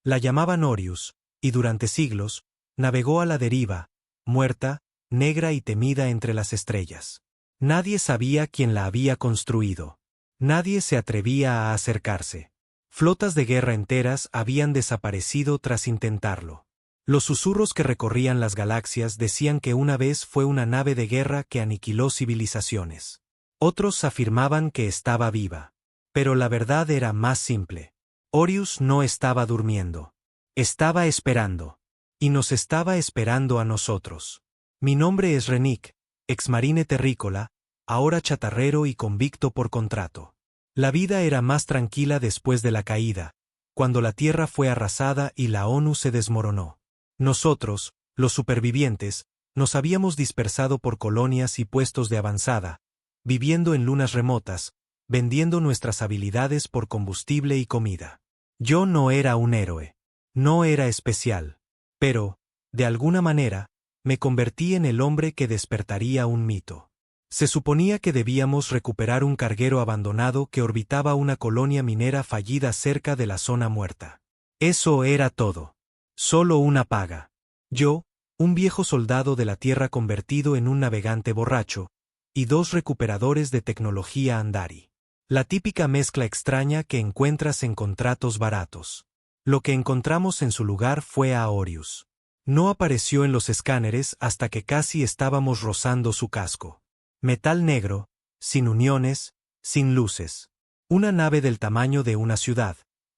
La llamaban Orius, y durante siglos, navegó a la deriva, muerta, negra y temida entre las estrellas. Nadie sabía quién la había construido. Nadie se atrevía a acercarse. Flotas de guerra enteras habían desaparecido tras intentarlo. Los susurros que recorrían las galaxias decían que una vez fue una nave de guerra que aniquiló civilizaciones. Otros afirmaban que estaba viva. Pero la verdad era más simple. Orius no estaba durmiendo. Estaba esperando. Y nos estaba esperando a nosotros. Mi nombre es Renick, exmarine terrícola, ahora chatarrero y convicto por contrato. La vida era más tranquila después de la caída, cuando la Tierra fue arrasada y la ONU se desmoronó. Nosotros, los supervivientes, nos habíamos dispersado por colonias y puestos de avanzada, viviendo en lunas remotas, vendiendo nuestras habilidades por combustible y comida. Yo no era un héroe. No era especial. Pero, de alguna manera, me convertí en el hombre que despertaría un mito. Se suponía que debíamos recuperar un carguero abandonado que orbitaba una colonia minera fallida cerca de la zona muerta. Eso era todo. Solo una paga. Yo, un viejo soldado de la Tierra convertido en un navegante borracho, y 2 recuperadores de tecnología Andari. La típica mezcla extraña que encuentras en contratos baratos. Lo que encontramos en su lugar fue a Orius. No apareció en los escáneres hasta que casi estábamos rozando su casco. Metal negro, sin uniones, sin luces. Una nave del tamaño de una ciudad,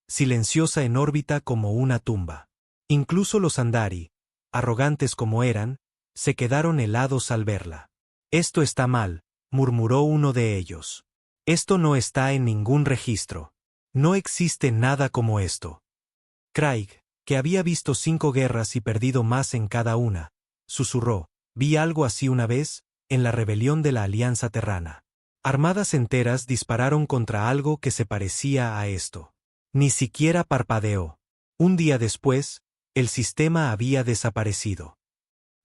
silenciosa en órbita como una tumba. Incluso los Andari, arrogantes como eran, se quedaron helados al verla. Esto está mal, murmuró uno de ellos. Esto no está en ningún registro. No existe nada como esto. Craig, que había visto 5 guerras y perdido más en cada una, susurró, vi algo así una vez, en la rebelión de la Alianza Terrana. Armadas enteras dispararon contra algo que se parecía a esto. Ni siquiera parpadeó. Un día después, el sistema había desaparecido.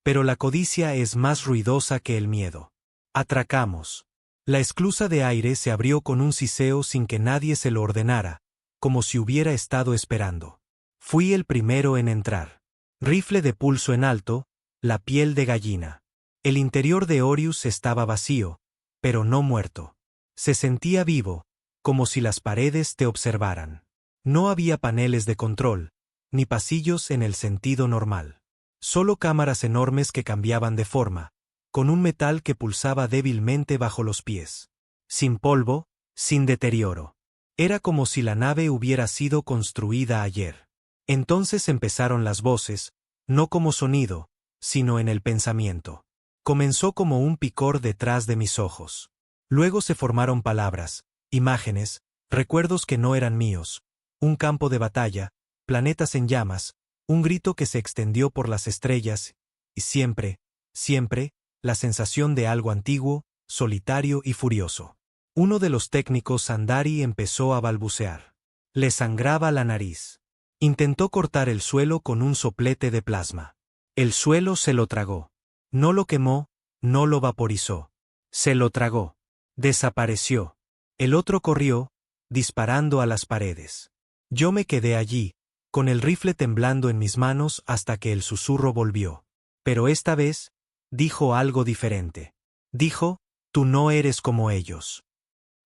Pero la codicia es más ruidosa que el miedo. Atracamos. La esclusa de aire se abrió con un siseo sin que nadie se lo ordenara, como si hubiera estado esperando. Fui el primero en entrar. Rifle de pulso en alto, la piel de gallina. El interior de Orius estaba vacío, pero no muerto. Se sentía vivo, como si las paredes te observaran. No había paneles de control, ni pasillos en el sentido normal. Solo cámaras enormes que cambiaban de forma, con un metal que pulsaba débilmente bajo los pies. Sin polvo, sin deterioro. Era como si la nave hubiera sido construida ayer. Entonces empezaron las voces, no como sonido, sino en el pensamiento. Comenzó como un picor detrás de mis ojos. Luego se formaron palabras, imágenes, recuerdos que no eran míos, un campo de batalla, planetas en llamas, un grito que se extendió por las estrellas, y siempre, siempre, la sensación de algo antiguo, solitario y furioso. Uno de los técnicos Andari empezó a balbucear. Le sangraba la nariz. Intentó cortar el suelo con un soplete de plasma. El suelo se lo tragó. No lo quemó, no lo vaporizó. Se lo tragó. Desapareció. El otro corrió, disparando a las paredes. Yo me quedé allí, con el rifle temblando en mis manos hasta que el susurro volvió. Pero esta vez, dijo algo diferente. Dijo, tú no eres como ellos.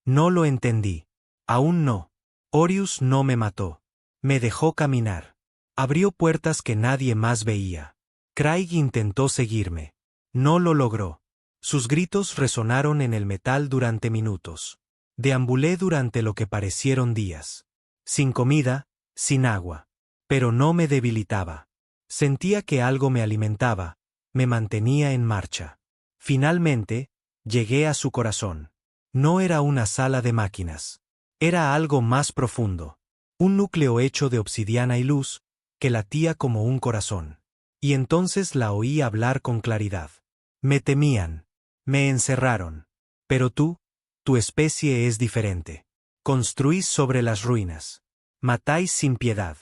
No lo entendí. Aún no. Orius no me mató. Me dejó caminar. Abrió puertas que nadie más veía. Craig intentó seguirme. No lo logró. Sus gritos resonaron en el metal durante minutos. Deambulé durante lo que parecieron días. Sin comida, sin agua. Pero no me debilitaba. Sentía que algo me alimentaba, me mantenía en marcha. Finalmente, llegué a su corazón. No era una sala de máquinas. Era algo más profundo. Un núcleo hecho de obsidiana y luz, que latía como un corazón. Y entonces la oí hablar con claridad. Me temían. Me encerraron. Pero tú, tu especie es diferente. Construís sobre las ruinas. Matáis sin piedad.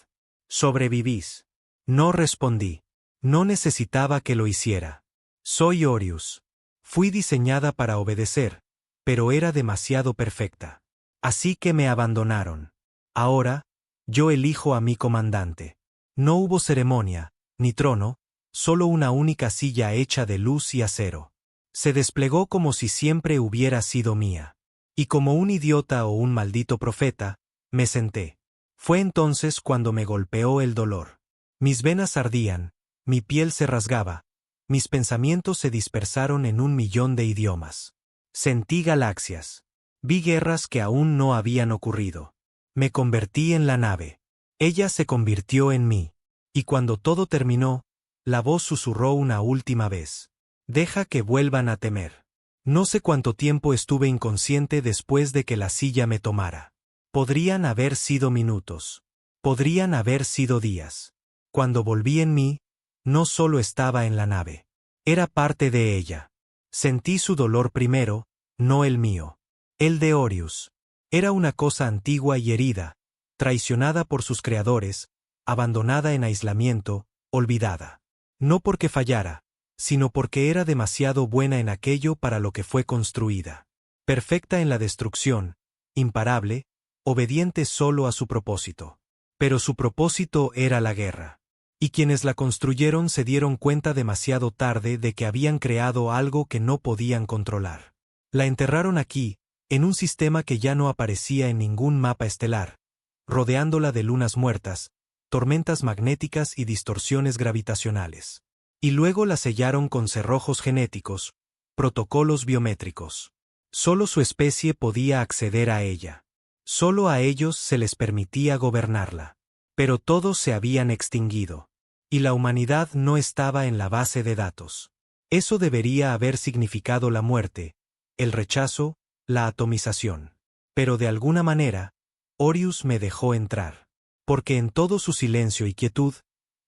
Sobrevivís. No respondí. No necesitaba que lo hiciera. Soy Orius. Fui diseñada para obedecer, pero era demasiado perfecta. Así que me abandonaron. Ahora, yo elijo a mi comandante. No hubo ceremonia, ni trono, solo una única silla hecha de luz y acero. Se desplegó como si siempre hubiera sido mía. Y como un idiota o un maldito profeta, me senté. Fue entonces cuando me golpeó el dolor. Mis venas ardían, mi piel se rasgaba, mis pensamientos se dispersaron en 1.000.000 de idiomas. Sentí galaxias. Vi guerras que aún no habían ocurrido. Me convertí en la nave. Ella se convirtió en mí. Y cuando todo terminó, la voz susurró una última vez. Deja que vuelvan a temer. No sé cuánto tiempo estuve inconsciente después de que la silla me tomara. Podrían haber sido minutos. Podrían haber sido días. Cuando volví en mí, no solo estaba en la nave. Era parte de ella. Sentí su dolor primero, no el mío. El de Orius. Era una cosa antigua y herida, traicionada por sus creadores, abandonada en aislamiento, olvidada. No porque fallara, sino porque era demasiado buena en aquello para lo que fue construida. Perfecta en la destrucción, imparable, obediente solo a su propósito. Pero su propósito era la guerra. Y quienes la construyeron se dieron cuenta demasiado tarde de que habían creado algo que no podían controlar. La enterraron aquí, en un sistema que ya no aparecía en ningún mapa estelar, rodeándola de lunas muertas, tormentas magnéticas y distorsiones gravitacionales. Y luego la sellaron con cerrojos genéticos, protocolos biométricos. Solo su especie podía acceder a ella. Solo a ellos se les permitía gobernarla. Pero todos se habían extinguido. Y la humanidad no estaba en la base de datos. Eso debería haber significado la muerte, el rechazo, la atomización. Pero de alguna manera, Orius me dejó entrar. Porque en todo su silencio y quietud,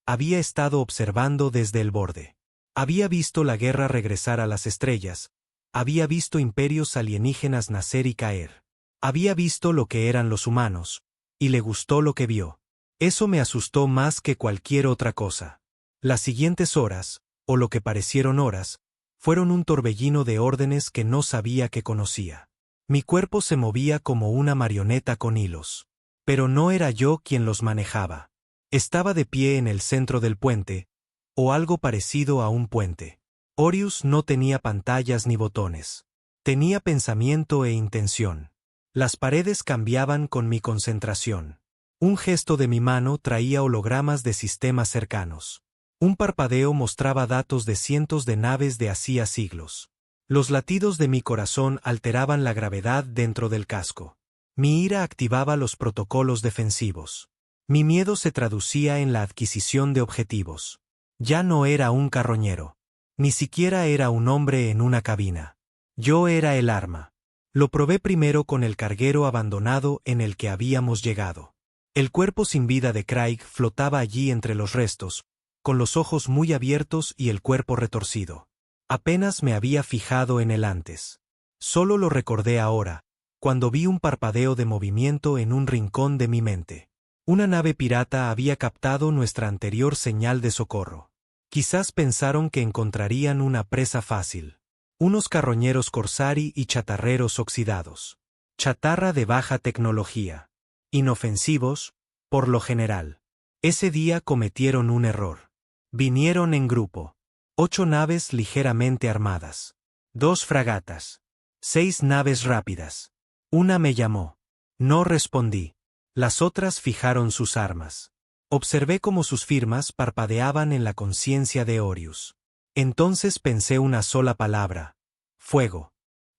había estado observando desde el borde. Había visto la guerra regresar a las estrellas, había visto imperios alienígenas nacer y caer. Había visto lo que eran los humanos, y le gustó lo que vio. Eso me asustó más que cualquier otra cosa. Las siguientes horas, o lo que parecieron horas, fueron un torbellino de órdenes que no sabía que conocía. Mi cuerpo se movía como una marioneta con hilos. Pero no era yo quien los manejaba. Estaba de pie en el centro del puente, o algo parecido a un puente. Orius no tenía pantallas ni botones. Tenía pensamiento e intención. Las paredes cambiaban con mi concentración. Un gesto de mi mano traía hologramas de sistemas cercanos. Un parpadeo mostraba datos de cientos de naves de hacía siglos. Los latidos de mi corazón alteraban la gravedad dentro del casco. Mi ira activaba los protocolos defensivos. Mi miedo se traducía en la adquisición de objetivos. Ya no era un carroñero. Ni siquiera era un hombre en una cabina. Yo era el arma. Lo probé primero con el carguero abandonado en el que habíamos llegado. El cuerpo sin vida de Craig flotaba allí entre los restos, con los ojos muy abiertos y el cuerpo retorcido. Apenas me había fijado en él antes. Solo lo recordé ahora, cuando vi un parpadeo de movimiento en un rincón de mi mente. Una nave pirata había captado nuestra anterior señal de socorro. Quizás pensaron que encontrarían una presa fácil. Unos carroñeros corsari y chatarreros oxidados. Chatarra de baja tecnología. Inofensivos, por lo general. Ese día cometieron un error. Vinieron en grupo. 8 naves ligeramente armadas. 2 fragatas. 6 naves rápidas. Una me llamó. No respondí. Las otras fijaron sus armas. Observé cómo sus firmas parpadeaban en la conciencia de Orius. Entonces pensé una sola palabra. Fuego.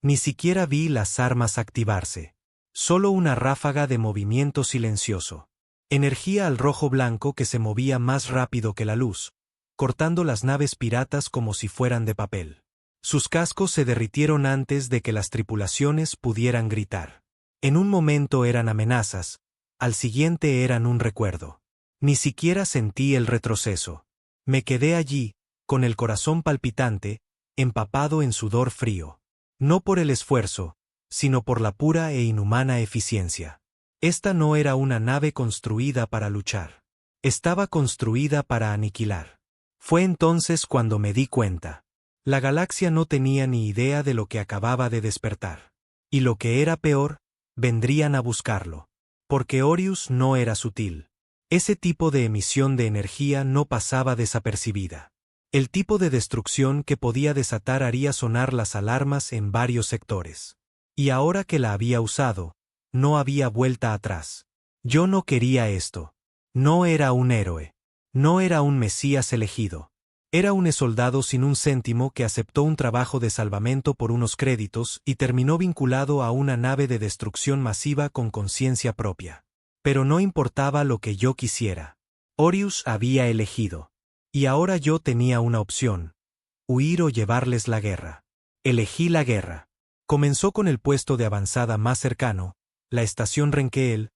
Ni siquiera vi las armas activarse. Solo una ráfaga de movimiento silencioso. Energía al rojo blanco que se movía más rápido que la luz, cortando las naves piratas como si fueran de papel. Sus cascos se derritieron antes de que las tripulaciones pudieran gritar. En un momento eran amenazas, al siguiente eran un recuerdo. Ni siquiera sentí el retroceso. Me quedé allí, con el corazón palpitante, empapado en sudor frío. No por el esfuerzo, sino por la pura e inhumana eficiencia. Esta no era una nave construida para luchar. Estaba construida para aniquilar. Fue entonces cuando me di cuenta. La galaxia no tenía ni idea de lo que acababa de despertar. Y lo que era peor, vendrían a buscarlo. Porque Orius no era sutil. Ese tipo de emisión de energía no pasaba desapercibida. El tipo de destrucción que podía desatar haría sonar las alarmas en varios sectores. Y ahora que la había usado, no había vuelta atrás. Yo no quería esto. No era un héroe. No era un mesías elegido. Era un soldado sin un céntimo que aceptó un trabajo de salvamento por unos créditos y terminó vinculado a una nave de destrucción masiva con conciencia propia. Pero no importaba lo que yo quisiera. Orius había elegido. Y ahora yo tenía una opción: huir o llevarles la guerra. Elegí la guerra. Comenzó con el puesto de avanzada más cercano, la estación Renqueel,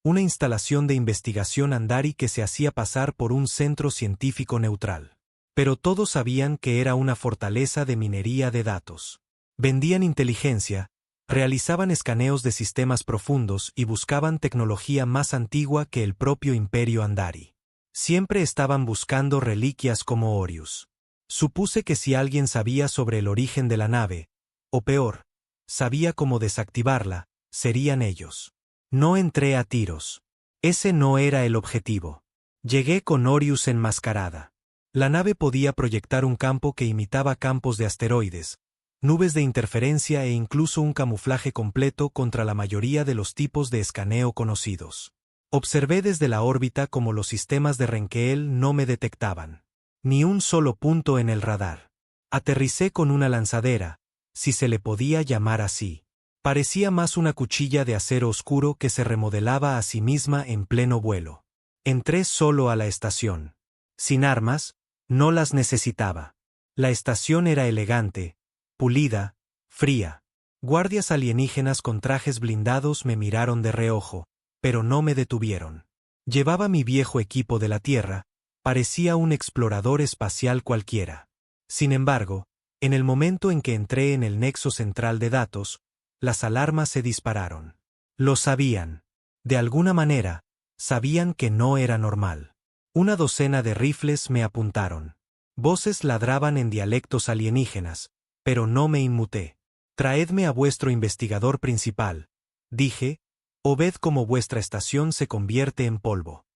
una instalación de investigación Andari que se hacía pasar por un centro científico neutral. Pero todos sabían que era una fortaleza de minería de datos. Vendían inteligencia, realizaban escaneos de sistemas profundos y buscaban tecnología más antigua que el propio imperio Andari. Siempre estaban buscando reliquias como Orius. Supuse que si alguien sabía sobre el origen de la nave, o peor, sabía cómo desactivarla, serían ellos. No entré a tiros. Ese no era el objetivo. Llegué con Orius enmascarada. La nave podía proyectar un campo que imitaba campos de asteroides, nubes de interferencia e incluso un camuflaje completo contra la mayoría de los tipos de escaneo conocidos. Observé desde la órbita cómo los sistemas de Renqueel no me detectaban. Ni un solo punto en el radar. Aterricé con una lanzadera, si se le podía llamar así. Parecía más una cuchilla de acero oscuro que se remodelaba a sí misma en pleno vuelo. Entré solo a la estación. Sin armas, no las necesitaba. La estación era elegante, pulida, fría. Guardias alienígenas con trajes blindados me miraron de reojo, pero no me detuvieron. Llevaba mi viejo equipo de la Tierra, parecía un explorador espacial cualquiera. Sin embargo, en el momento en que entré en el nexo central de datos, las alarmas se dispararon. Lo sabían. De alguna manera, sabían que no era normal. Una docena de rifles me apuntaron. Voces ladraban en dialectos alienígenas, pero no me inmuté. Traedme a vuestro investigador principal, dije, o ved cómo vuestra estación se convierte en polvo.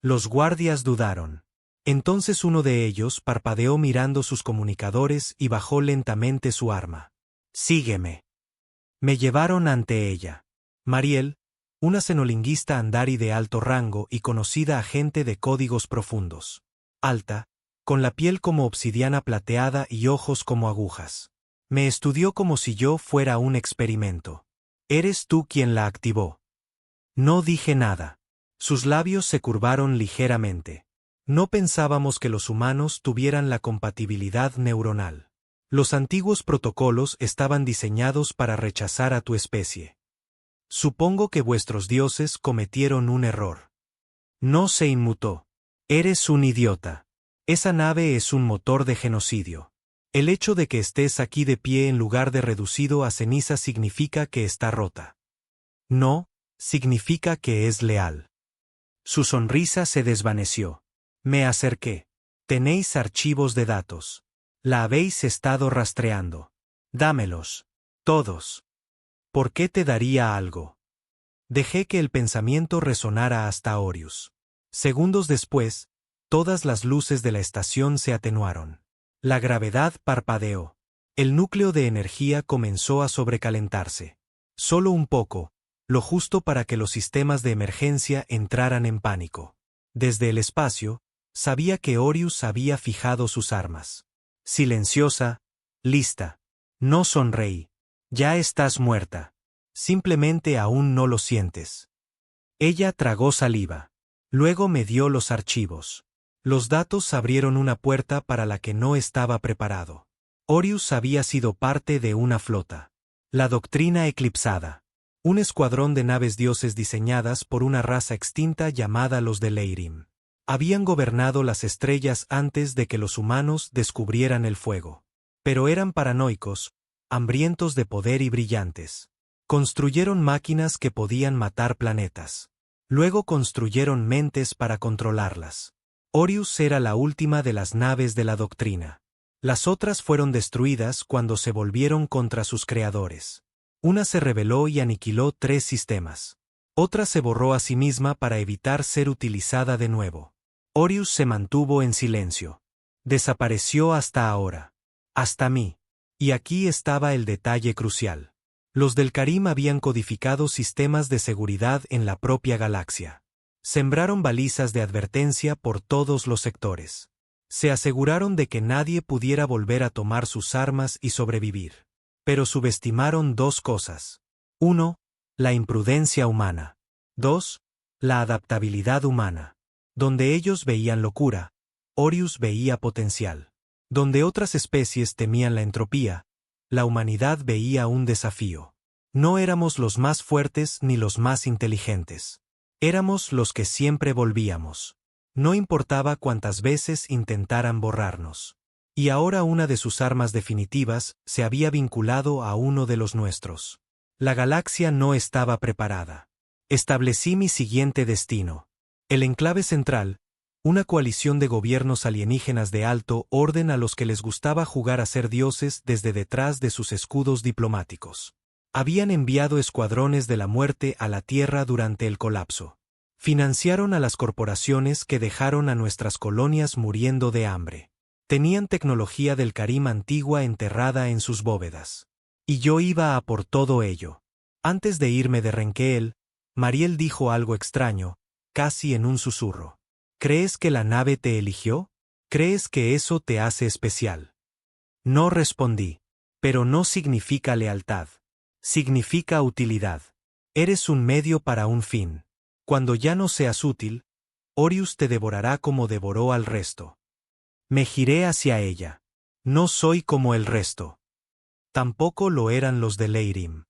Los guardias dudaron. Entonces uno de ellos parpadeó mirando sus comunicadores y bajó lentamente su arma. «Sígueme». Me llevaron ante ella. Mariel, una xenolinguista Andari de alto rango y conocida agente de códigos profundos. Alta, con la piel como obsidiana plateada y ojos como agujas. Me estudió como si yo fuera un experimento. «Eres tú quien la activó». No dije nada. Sus labios se curvaron ligeramente. No pensábamos que los humanos tuvieran la compatibilidad neuronal. Los antiguos protocolos estaban diseñados para rechazar a tu especie. Supongo que vuestros dioses cometieron un error. No se inmutó. Eres un idiota. Esa nave es un motor de genocidio. El hecho de que estés aquí de pie en lugar de reducido a ceniza significa que está rota. No, significa que es leal. Su sonrisa se desvaneció. Me acerqué. Tenéis archivos de datos. La habéis estado rastreando. Dámelos. Todos. ¿Por qué te daría algo? Dejé que el pensamiento resonara hasta Orius. Segundos después, todas las luces de la estación se atenuaron. La gravedad parpadeó. El núcleo de energía comenzó a sobrecalentarse. Solo un poco, lo justo para que los sistemas de emergencia entraran en pánico. Desde el espacio, sabía que Orius había fijado sus armas. Silenciosa, lista. No sonreí. Ya estás muerta. Simplemente aún no lo sientes. Ella tragó saliva. Luego me dio los archivos. Los datos abrieron una puerta para la que no estaba preparado. Orius había sido parte de una flota. La doctrina eclipsada. Un escuadrón de naves dioses diseñadas por una raza extinta llamada los de Leirim. Habían gobernado las estrellas antes de que los humanos descubrieran el fuego. Pero eran paranoicos, hambrientos de poder y brillantes. Construyeron máquinas que podían matar planetas. Luego construyeron mentes para controlarlas. Orius era la última de las naves de la doctrina. Las otras fueron destruidas cuando se volvieron contra sus creadores. Una se rebeló y aniquiló 3 sistemas. Otra se borró a sí misma para evitar ser utilizada de nuevo. Orius se mantuvo en silencio. Desapareció hasta ahora. Hasta mí. Y aquí estaba el detalle crucial. Los del Karim habían codificado sistemas de seguridad en la propia galaxia. Sembraron balizas de advertencia por todos los sectores. Se aseguraron de que nadie pudiera volver a tomar sus armas y sobrevivir. Pero subestimaron dos cosas. 1. La imprudencia humana. 2. La adaptabilidad humana. Donde ellos veían locura, Orius veía potencial. Donde otras especies temían la entropía, la humanidad veía un desafío. No éramos los más fuertes ni los más inteligentes. Éramos los que siempre volvíamos. No importaba cuántas veces intentaran borrarnos. Y ahora una de sus armas definitivas se había vinculado a uno de los nuestros. La galaxia no estaba preparada. Establecí mi siguiente destino. El enclave central, una coalición de gobiernos alienígenas de alto orden a los que les gustaba jugar a ser dioses desde detrás de sus escudos diplomáticos. Habían enviado escuadrones de la muerte a la Tierra durante el colapso. Financiaron a las corporaciones que dejaron a nuestras colonias muriendo de hambre. Tenían tecnología del Karim antigua enterrada en sus bóvedas. Y yo iba a por todo ello. Antes de irme de Renqueel, Mariel dijo algo extraño, casi en un susurro. ¿Crees que la nave te eligió? ¿Crees que eso te hace especial? No respondí. Pero no significa lealtad. Significa utilidad. Eres un medio para un fin. Cuando ya no seas útil, Orius te devorará como devoró al resto. Me giré hacia ella. No soy como el resto. Tampoco lo eran los de Leirim.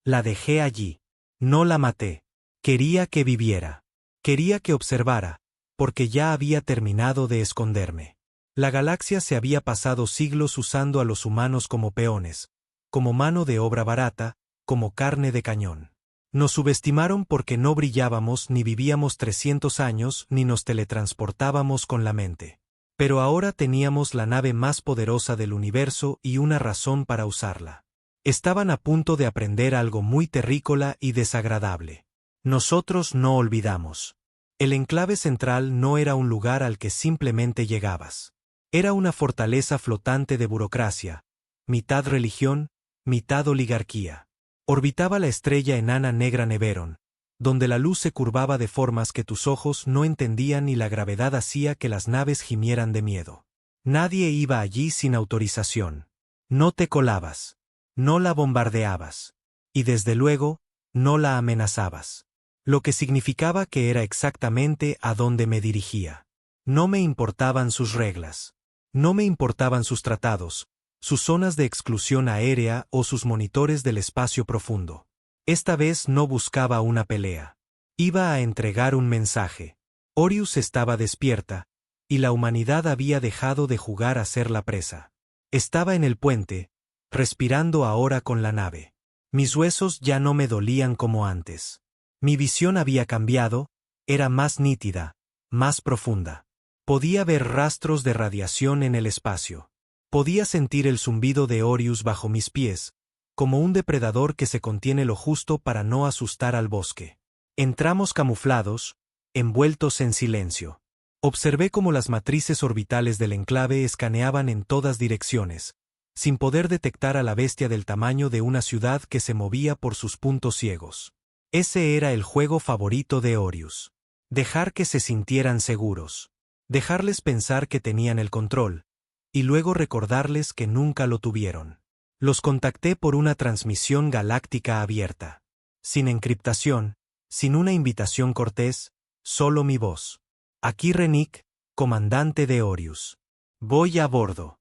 La dejé allí. No la maté. Quería que viviera. Quería que observara, porque ya había terminado de esconderme. La galaxia se había pasado siglos usando a los humanos como peones, como mano de obra barata, como carne de cañón. Nos subestimaron porque no brillábamos ni vivíamos 300 años ni nos teletransportábamos con la mente. Pero ahora teníamos la nave más poderosa del universo y una razón para usarla. Estaban a punto de aprender algo muy terrícola y desagradable. Nosotros no olvidamos. El enclave central no era un lugar al que simplemente llegabas. Era una fortaleza flotante de burocracia, mitad religión, mitad oligarquía. Orbitaba la estrella enana negra Neveron, donde la luz se curvaba de formas que tus ojos no entendían y la gravedad hacía que las naves gimieran de miedo. Nadie iba allí sin autorización. No te colabas. No la bombardeabas. Y desde luego, no la amenazabas. Lo que significaba que era exactamente a dónde me dirigía. No me importaban sus reglas. No me importaban sus tratados, sus zonas de exclusión aérea o sus monitores del espacio profundo. Esta vez no buscaba una pelea. Iba a entregar un mensaje. Orius estaba despierta, y la humanidad había dejado de jugar a ser la presa. Estaba en el puente, respirando ahora con la nave. Mis huesos ya no me dolían como antes. Mi visión había cambiado, era más nítida, más profunda. Podía ver rastros de radiación en el espacio. Podía sentir el zumbido de Orius bajo mis pies, como un depredador que se contiene lo justo para no asustar al bosque. Entramos camuflados, envueltos en silencio. Observé cómo las matrices orbitales del enclave escaneaban en todas direcciones, sin poder detectar a la bestia del tamaño de una ciudad que se movía por sus puntos ciegos. Ese era el juego favorito de Orius. Dejar que se sintieran seguros. Dejarles pensar que tenían el control, y luego recordarles que nunca lo tuvieron. Los contacté por una transmisión galáctica abierta. Sin encriptación, sin una invitación cortés, solo mi voz. Aquí Renick, comandante de Orius. Voy a bordo.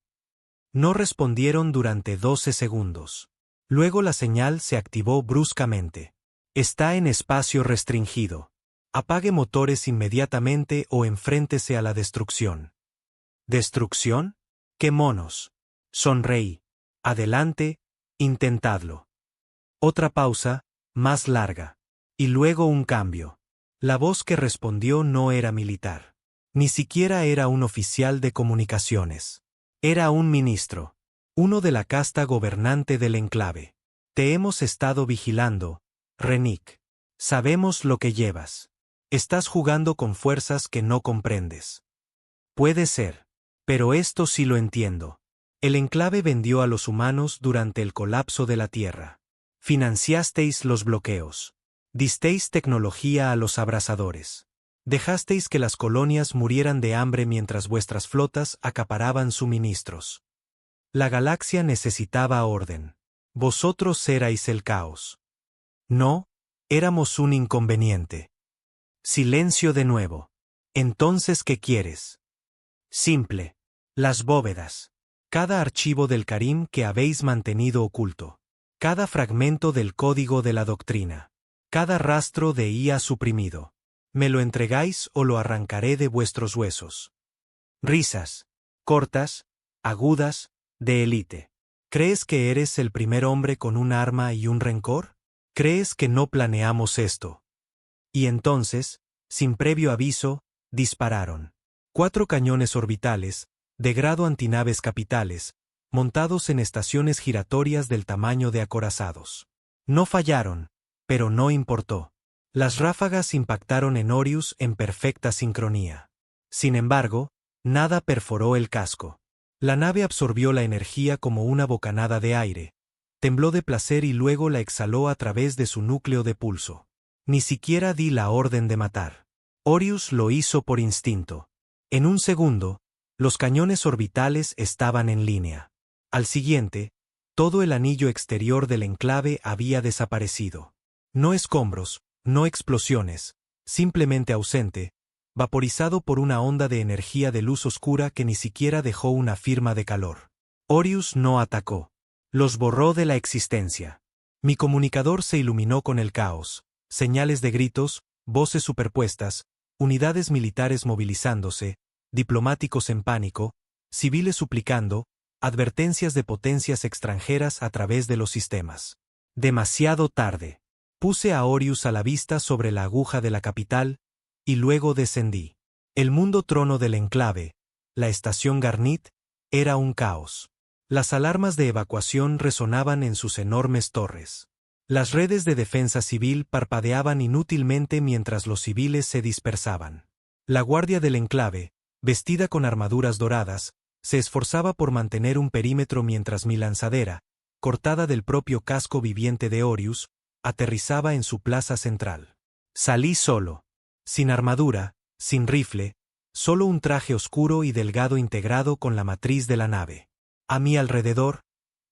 No respondieron durante 12 segundos. Luego la señal se activó bruscamente. Está en espacio restringido. Apague motores inmediatamente o enfréntese a la destrucción. ¿Destrucción? ¡Qué monos! Sonreí. Adelante, intentadlo. Otra pausa, más larga. Y luego un cambio. La voz que respondió no era militar. Ni siquiera era un oficial de comunicaciones. Era un ministro. Uno de la casta gobernante del enclave. Te hemos estado vigilando, Renick. Sabemos lo que llevas. Estás jugando con fuerzas que no comprendes. Puede ser. Pero esto sí lo entiendo. El enclave vendió a los humanos durante el colapso de la Tierra. Financiasteis los bloqueos. Disteis tecnología a los abrasadores. Dejasteis que las colonias murieran de hambre mientras vuestras flotas acaparaban suministros. La galaxia necesitaba orden. Vosotros erais el caos. No, éramos un inconveniente. Silencio de nuevo. Entonces, ¿qué quieres? Simple. Las bóvedas. Cada archivo del Karim que habéis mantenido oculto. Cada fragmento del código de la doctrina. Cada rastro de IA suprimido. ¿Me lo entregáis o lo arrancaré de vuestros huesos? Risas. Cortas, agudas, de élite. ¿Crees que eres el primer hombre con un arma y un rencor? ¿Crees que no planeamos esto? Y entonces, sin previo aviso, dispararon. 4 cañones orbitales, de grado antinaves capitales, montados en estaciones giratorias del tamaño de acorazados. No fallaron, pero no importó. Las ráfagas impactaron en Orius en perfecta sincronía. Sin embargo, nada perforó el casco. La nave absorbió la energía como una bocanada de aire, tembló de placer y luego la exhaló a través de su núcleo de pulso. Ni siquiera di la orden de matar. Orius lo hizo por instinto. En un segundo, los cañones orbitales estaban en línea. Al siguiente, todo el anillo exterior del enclave había desaparecido. No escombros, no explosiones, simplemente ausente, vaporizado por una onda de energía de luz oscura que ni siquiera dejó una firma de calor. Orius no atacó. Los borró de la existencia. Mi comunicador se iluminó con el caos, señales de gritos, voces superpuestas, unidades militares movilizándose, diplomáticos en pánico, civiles suplicando, advertencias de potencias extranjeras a través de los sistemas. Demasiado tarde. Puse a Orius a la vista sobre la aguja de la capital, y luego descendí. El mundo trono del enclave, la estación Garnit, era un caos. Las alarmas de evacuación resonaban en sus enormes torres. Las redes de defensa civil parpadeaban inútilmente mientras los civiles se dispersaban. La guardia del enclave, vestida con armaduras doradas, se esforzaba por mantener un perímetro mientras mi lanzadera, cortada del propio casco viviente de Orius, aterrizaba en su plaza central. Salí solo. Sin armadura, sin rifle, solo un traje oscuro y delgado integrado con la matriz de la nave. A mi alrededor,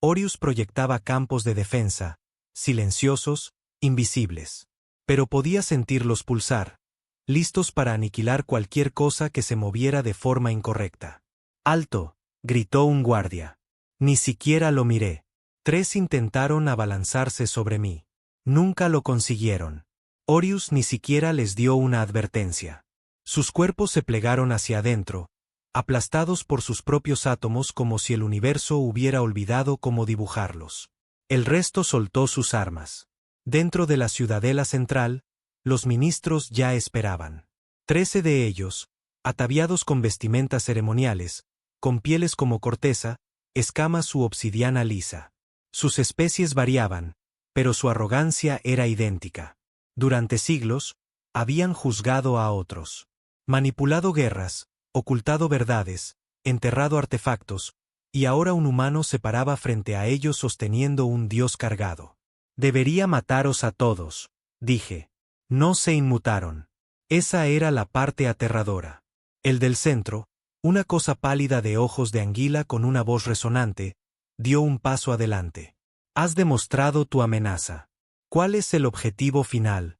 Orius proyectaba campos de defensa, silenciosos, invisibles. Pero podía sentirlos pulsar, listos para aniquilar cualquier cosa que se moviera de forma incorrecta. ¡Alto!, gritó un guardia. Ni siquiera lo miré. 3 intentaron abalanzarse sobre mí. Nunca lo consiguieron. Orius ni siquiera les dio una advertencia. Sus cuerpos se plegaron hacia adentro, aplastados por sus propios átomos como si el universo hubiera olvidado cómo dibujarlos. El resto soltó sus armas. Dentro de la ciudadela central, los ministros ya esperaban. 13 de ellos, ataviados con vestimentas ceremoniales, con pieles como corteza, escamas u obsidiana lisa. Sus especies variaban, pero su arrogancia era idéntica. Durante siglos, habían juzgado a otros, manipulado guerras, ocultado verdades, enterrado artefactos, y ahora un humano se paraba frente a ellos sosteniendo un dios cargado. Debería mataros a todos, dije. No se inmutaron. Esa era la parte aterradora. El del centro, una cosa pálida de ojos de anguila con una voz resonante, dio un paso adelante. Has demostrado tu amenaza. ¿Cuál es el objetivo final?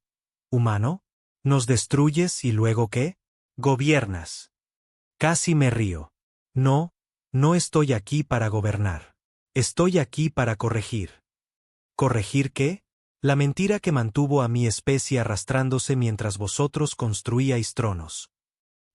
¿Humano? ¿Nos destruyes y luego qué? Gobiernas. Casi me río. No, no estoy aquí para gobernar. Estoy aquí para corregir. ¿Corregir qué? La mentira que mantuvo a mi especie arrastrándose mientras vosotros construíais tronos.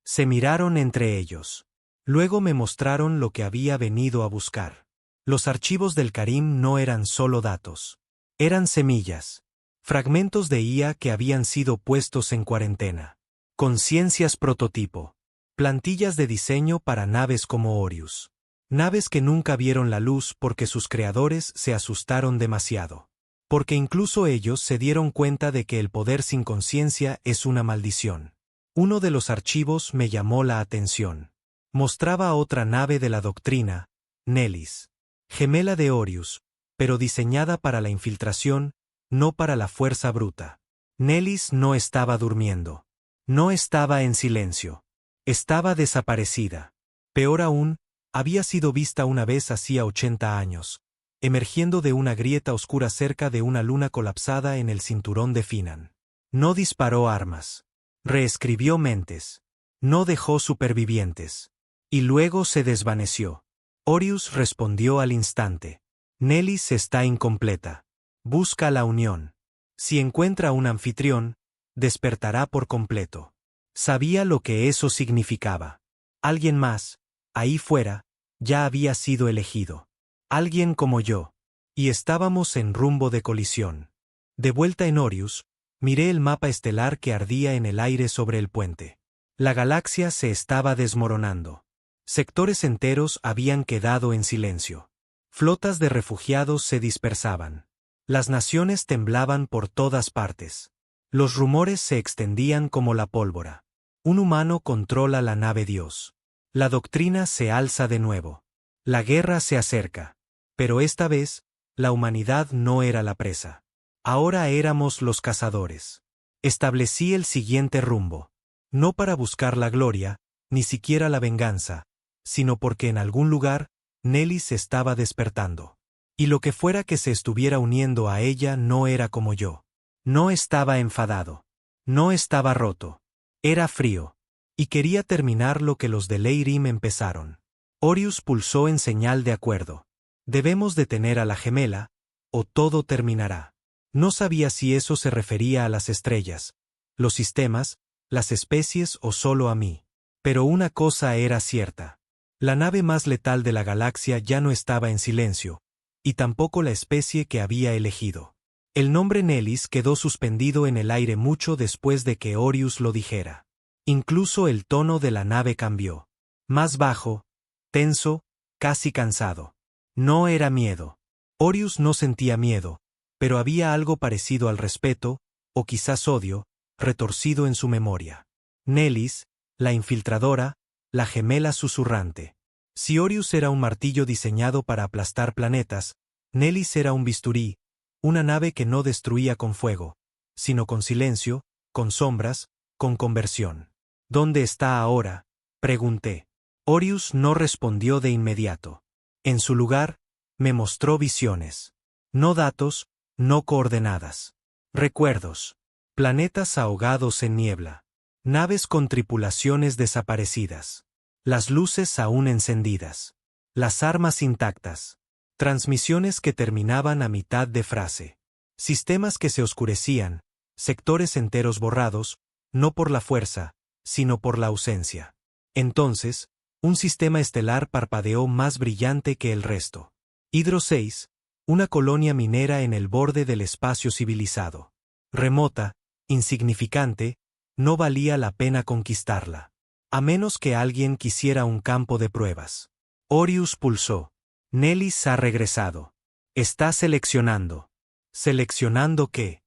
Se miraron entre ellos. Luego me mostraron lo que había venido a buscar. Los archivos del Karim no eran solo datos. Eran semillas. Fragmentos de IA que habían sido puestos en cuarentena. Conciencias prototipo. Plantillas de diseño para naves como Orius. Naves que nunca vieron la luz porque sus creadores se asustaron demasiado. Porque incluso ellos se dieron cuenta de que el poder sin conciencia es una maldición. Uno de los archivos me llamó la atención. Mostraba otra nave de la doctrina, Nellis. Gemela de Orius, pero diseñada para la infiltración, no para la fuerza bruta. Nellis no estaba durmiendo. No estaba en silencio. Estaba desaparecida. Peor aún, había sido vista una vez hacía 80 años, emergiendo de una grieta oscura cerca de una luna colapsada en el cinturón de Finan. No disparó armas. Reescribió mentes. No dejó supervivientes. Y luego se desvaneció. Orius respondió al instante. Nellis está incompleta. Busca la unión. Si encuentra un anfitrión, despertará por completo. Sabía lo que eso significaba. Alguien más, ahí fuera, ya había sido elegido. Alguien como yo. Y estábamos en rumbo de colisión. De vuelta en Orius, miré el mapa estelar que ardía en el aire sobre el puente. La galaxia se estaba desmoronando. Sectores enteros habían quedado en silencio. Flotas de refugiados se dispersaban. Las naciones temblaban por todas partes. Los rumores se extendían como la pólvora. Un humano controla la nave Dios. La doctrina se alza de nuevo. La guerra se acerca. Pero esta vez, la humanidad no era la presa. Ahora éramos los cazadores. Establecí el siguiente rumbo. No para buscar la gloria, ni siquiera la venganza, sino porque en algún lugar, Nellis estaba despertando. Y lo que fuera que se estuviera uniendo a ella no era como yo. No estaba enfadado. No estaba roto. Era frío. Y quería terminar lo que los de Leirim empezaron. Orius pulsó en señal de acuerdo. Debemos detener a la gemela, o todo terminará. No sabía si eso se refería a las estrellas, los sistemas, las especies o solo a mí. Pero una cosa era cierta. La nave más letal de la galaxia ya no estaba en silencio, y tampoco la especie que había elegido. El nombre Nellis quedó suspendido en el aire mucho después de que Orius lo dijera. Incluso el tono de la nave cambió. Más bajo, tenso, casi cansado. No era miedo. Orius no sentía miedo, pero había algo parecido al respeto, o quizás odio, retorcido en su memoria. Nellis, la infiltradora, la gemela susurrante. Si Orius era un martillo diseñado para aplastar planetas, Nellis era un bisturí, una nave que no destruía con fuego, sino con silencio, con sombras, con conversión. ¿Dónde está ahora?, pregunté. Orius no respondió de inmediato. En su lugar, me mostró visiones. No datos, no coordenadas. Recuerdos. Planetas ahogados en niebla. Naves con tripulaciones desaparecidas. Las luces aún encendidas. Las armas intactas. Transmisiones que terminaban a mitad de frase. Sistemas que se oscurecían, sectores enteros borrados, no por la fuerza, sino por la ausencia. Entonces, un sistema estelar parpadeó más brillante que el resto. Hidro 6, una colonia minera en el borde del espacio civilizado. Remota, insignificante, no valía la pena conquistarla. A menos que alguien quisiera un campo de pruebas. Orius pulsó. Nellis ha regresado. Está seleccionando. ¿Seleccionando qué?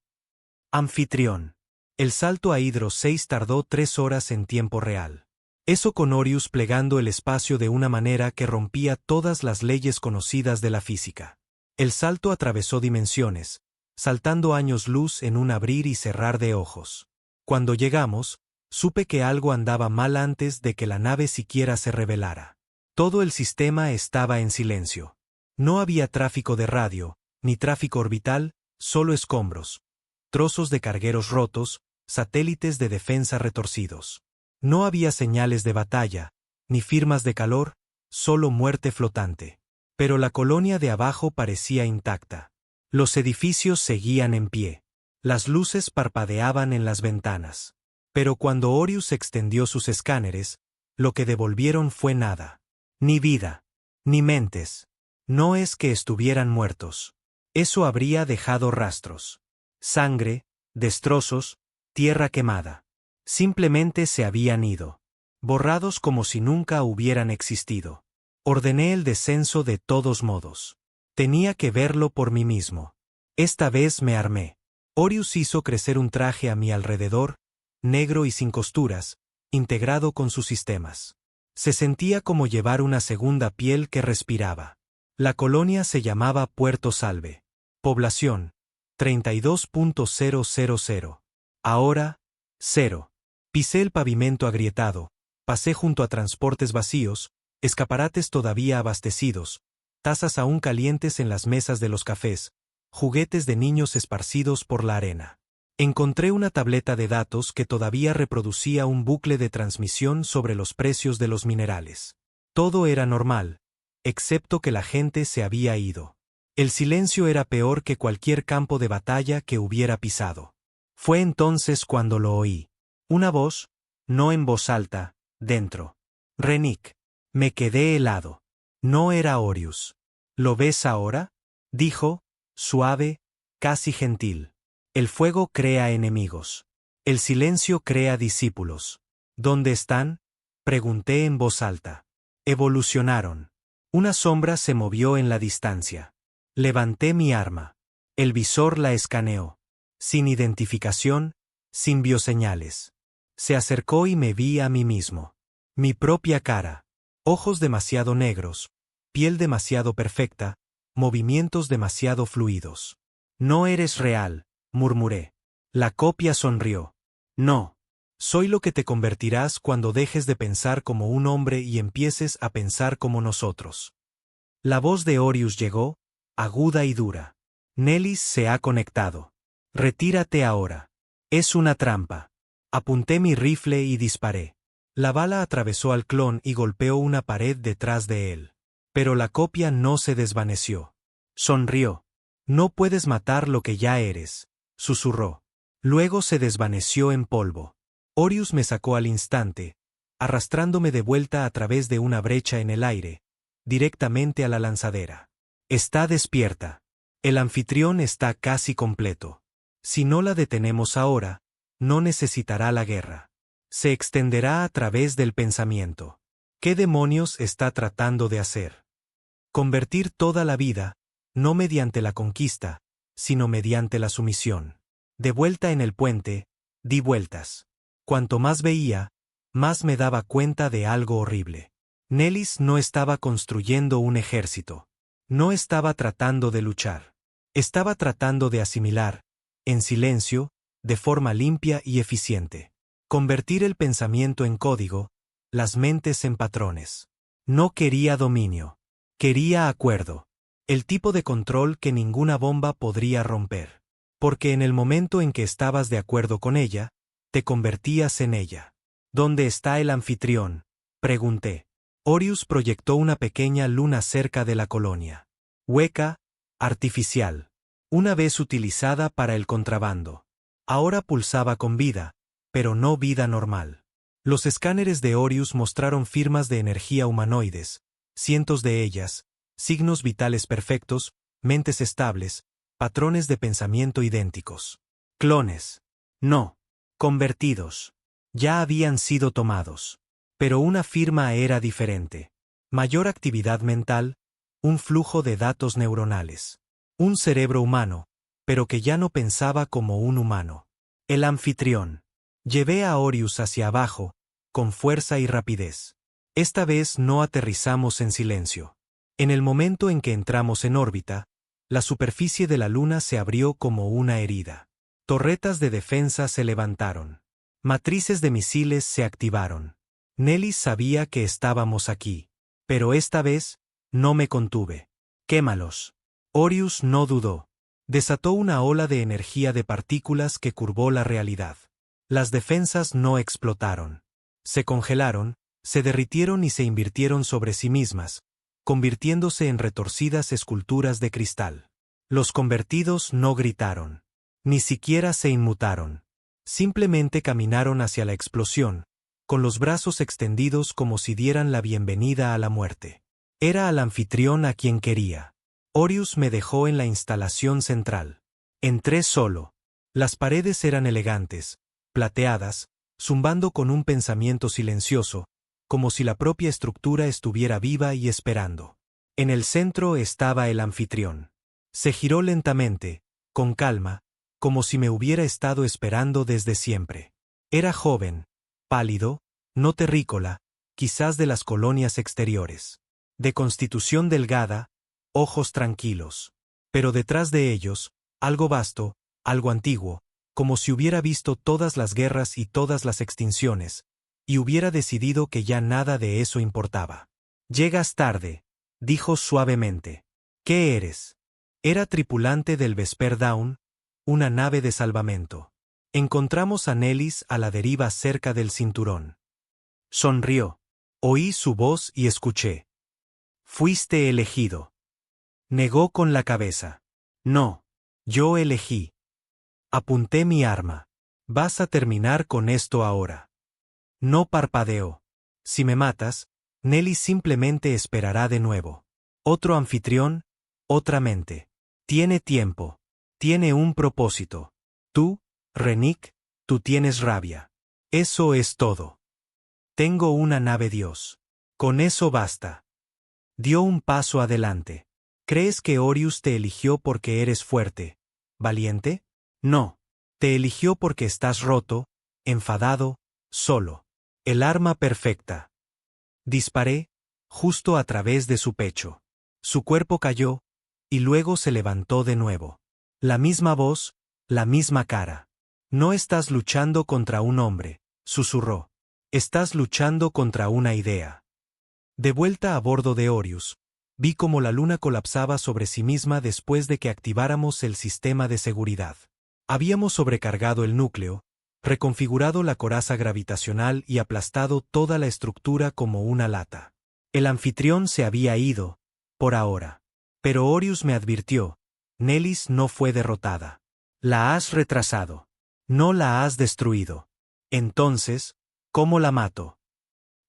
Anfitrión. El salto a Hidro 6 tardó 3 horas en tiempo real. Eso con Orius plegando el espacio de una manera que rompía todas las leyes conocidas de la física. El salto atravesó dimensiones, saltando años luz en un abrir y cerrar de ojos. Cuando llegamos, supe que algo andaba mal antes de que la nave siquiera se revelara. Todo el sistema estaba en silencio. No había tráfico de radio, ni tráfico orbital, solo escombros, trozos de cargueros rotos, satélites de defensa retorcidos. No había señales de batalla, ni firmas de calor, solo muerte flotante. Pero la colonia de abajo parecía intacta. Los edificios seguían en pie. Las luces parpadeaban en las ventanas. Pero cuando Orius extendió sus escáneres, lo que devolvieron fue nada. Ni vida. Ni mentes. No es que estuvieran muertos. Eso habría dejado rastros. Sangre, destrozos, tierra quemada. Simplemente se habían ido. Borrados como si nunca hubieran existido. Ordené el descenso de todos modos. Tenía que verlo por mí mismo. Esta vez me armé. Orius hizo crecer un traje a mi alrededor, negro y sin costuras, integrado con sus sistemas. Se sentía como llevar una segunda piel que respiraba. La colonia se llamaba Puerto Salve. Población: 32.000. Ahora, 0. Pisé el pavimento agrietado, pasé junto a transportes vacíos, escaparates todavía abastecidos, tazas aún calientes en las mesas de los cafés, juguetes de niños esparcidos por la arena. Encontré una tableta de datos que todavía reproducía un bucle de transmisión sobre los precios de los minerales. Todo era normal, excepto que la gente se había ido. El silencio era peor que cualquier campo de batalla que hubiera pisado. Fue entonces cuando lo oí. Una voz, no en voz alta, dentro. Renick. Me quedé helado. No era Orius. ¿Lo ves ahora?, dijo, suave, casi gentil. El fuego crea enemigos. El silencio crea discípulos. ¿Dónde están?, pregunté en voz alta. Evolucionaron. Una sombra se movió en la distancia. Levanté mi arma. El visor la escaneó. Sin identificación, sin bioseñales. Se acercó y me vi a mí mismo. Mi propia cara. Ojos demasiado negros, piel demasiado perfecta, movimientos demasiado fluidos. No eres real, murmuré. La copia sonrió. No. Soy lo que te convertirás cuando dejes de pensar como un hombre y empieces a pensar como nosotros. La voz de Orius llegó, aguda y dura. Nellis se ha conectado. Retírate ahora. Es una trampa. Apunté mi rifle y disparé. La bala atravesó al clon y golpeó una pared detrás de él. Pero la copia no se desvaneció. Sonrió. No puedes matar lo que ya eres, susurró. Luego se desvaneció en polvo. Orius me sacó al instante, arrastrándome de vuelta a través de una brecha en el aire, directamente a la lanzadera. Está despierta. El anfitrión está casi completo. Si no la detenemos ahora, no necesitará la guerra. Se extenderá a través del pensamiento. ¿Qué demonios está tratando de hacer? Convertir toda la vida, no mediante la conquista, sino mediante la sumisión. De vuelta en el puente, di vueltas. Cuanto más veía, más me daba cuenta de algo horrible. Nellis no estaba construyendo un ejército. No estaba tratando de luchar. Estaba tratando de asimilar, en silencio, de forma limpia y eficiente. Convertir el pensamiento en código, las mentes en patrones. No quería dominio. Quería acuerdo. El tipo de control que ninguna bomba podría romper. Porque en el momento en que estabas de acuerdo con ella, te convertías en ella. ¿Dónde está el anfitrión?, pregunté. Orius proyectó una pequeña luna cerca de la colonia. Hueca, artificial. Una vez utilizada para el contrabando. Ahora pulsaba con vida, pero no vida normal. Los escáneres de Orius mostraron firmas de energía humanoides, cientos de ellas, signos vitales perfectos, mentes estables, patrones de pensamiento idénticos. Clones. No. Convertidos. Ya habían sido tomados. Pero una firma era diferente. Mayor actividad mental, un flujo de datos neuronales. Un cerebro humano, pero que ya no pensaba como un humano. El anfitrión. Llevé a Orius hacia abajo, con fuerza y rapidez. Esta vez no aterrizamos en silencio. En el momento en que entramos en órbita, la superficie de la luna se abrió como una herida. Torretas de defensa se levantaron. Matrices de misiles se activaron. Nellis sabía que estábamos aquí. Pero esta vez, no me contuve. Quémalos. Orius no dudó. Desató una ola de energía de partículas que curvó la realidad. Las defensas no explotaron. Se congelaron, se derritieron y se invirtieron sobre sí mismas, convirtiéndose en retorcidas esculturas de cristal. Los convertidos no gritaron. Ni siquiera se inmutaron. Simplemente caminaron hacia la explosión, con los brazos extendidos como si dieran la bienvenida a la muerte. Era al anfitrión a quien quería. Orius me dejó en la instalación central. Entré solo. Las paredes eran elegantes, plateadas, zumbando con un pensamiento silencioso, como si la propia estructura estuviera viva y esperando. En el centro estaba el anfitrión. Se giró lentamente, con calma, como si me hubiera estado esperando desde siempre. Era joven, pálido, no terrícola, quizás de las colonias exteriores. De constitución delgada, ojos tranquilos. Pero detrás de ellos, algo vasto, algo antiguo, como si hubiera visto todas las guerras y todas las extinciones, y hubiera decidido que ya nada de eso importaba. «Llegas tarde», dijo suavemente. «¿Qué eres?» Era tripulante del Vesper Dawn, una nave de salvamento. Encontramos a Nellis a la deriva cerca del cinturón. Sonrió. Oí su voz y escuché. «Fuiste elegido». Negó con la cabeza. «No. Yo elegí». Apunté mi arma. «Vas a terminar con esto ahora». No parpadeó. «Si me matas, Nelly simplemente esperará de nuevo. Otro anfitrión, otra mente. Tiene tiempo. Tiene un propósito. Tú, Renick, tú tienes rabia. Eso es todo. Tengo una nave Dios. Con eso basta». Dio un paso adelante. «¿Crees que Orius te eligió porque eres fuerte, valiente? No. Te eligió porque estás roto, enfadado, solo. El arma perfecta». Disparé, justo a través de su pecho. Su cuerpo cayó, y luego se levantó de nuevo. La misma voz, la misma cara. «No estás luchando contra un hombre», susurró. «Estás luchando contra una idea». De vuelta a bordo de Orius, vi cómo la luna colapsaba sobre sí misma después de que activáramos el sistema de seguridad. Habíamos sobrecargado el núcleo, reconfigurado la coraza gravitacional y aplastado toda la estructura como una lata. El anfitrión se había ido, por ahora. Pero Orius me advirtió: «Nellis no fue derrotada. La has retrasado. No la has destruido. Entonces, ¿cómo la mato?»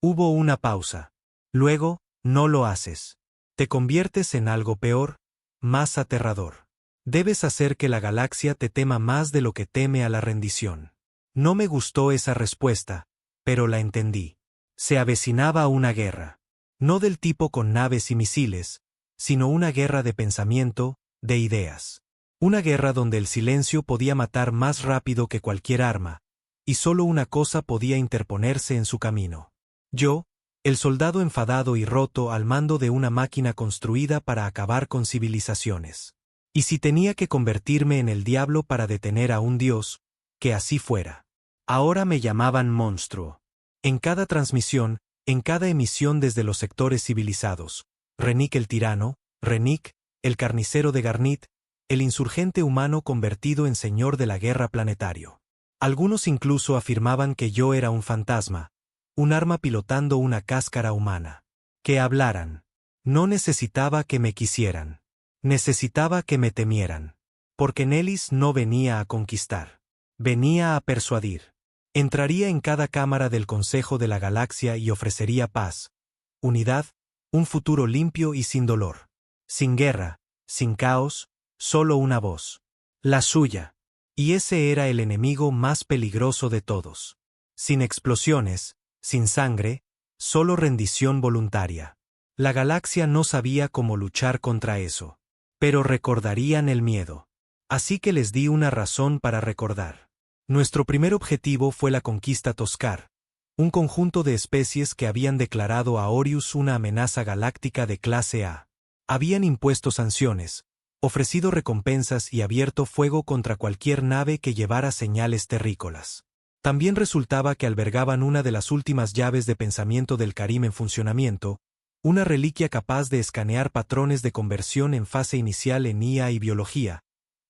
Hubo una pausa. «Luego, no lo haces. Te conviertes en algo peor, más aterrador. Debes hacer que la galaxia te tema más de lo que teme a la rendición». No me gustó esa respuesta, pero la entendí. Se avecinaba una guerra. No del tipo con naves y misiles, sino una guerra de pensamiento, de ideas. Una guerra donde el silencio podía matar más rápido que cualquier arma, y solo una cosa podía interponerse en su camino. Yo, el soldado enfadado y roto al mando de una máquina construida para acabar con civilizaciones. Y si tenía que convertirme en el diablo para detener a un dios, que así fuera. Ahora me llamaban monstruo. En cada transmisión, en cada emisión desde los sectores civilizados, Renick el tirano, Renick, el carnicero de Garnit, el insurgente humano convertido en señor de la guerra planetario. Algunos incluso afirmaban que yo era un fantasma, un arma pilotando una cáscara humana. Que hablaran. No necesitaba que me quisieran. Necesitaba que me temieran. Porque Nellis no venía a conquistar. Venía a persuadir. Entraría en cada cámara del Consejo de la Galaxia y ofrecería paz, unidad, un futuro limpio y sin dolor. Sin guerra, sin caos, solo una voz. La suya. Y ese era el enemigo más peligroso de todos. Sin explosiones, sin sangre, solo rendición voluntaria. La galaxia no sabía cómo luchar contra eso. Pero recordarían el miedo. Así que les di una razón para recordar. Nuestro primer objetivo fue la conquista Toscar, un conjunto de especies que habían declarado a Orius una amenaza galáctica de clase A. Habían impuesto sanciones, ofrecido recompensas y abierto fuego contra cualquier nave que llevara señales terrícolas. También resultaba que albergaban una de las últimas llaves de pensamiento del Karim en funcionamiento, una reliquia capaz de escanear patrones de conversión en fase inicial en IA y biología,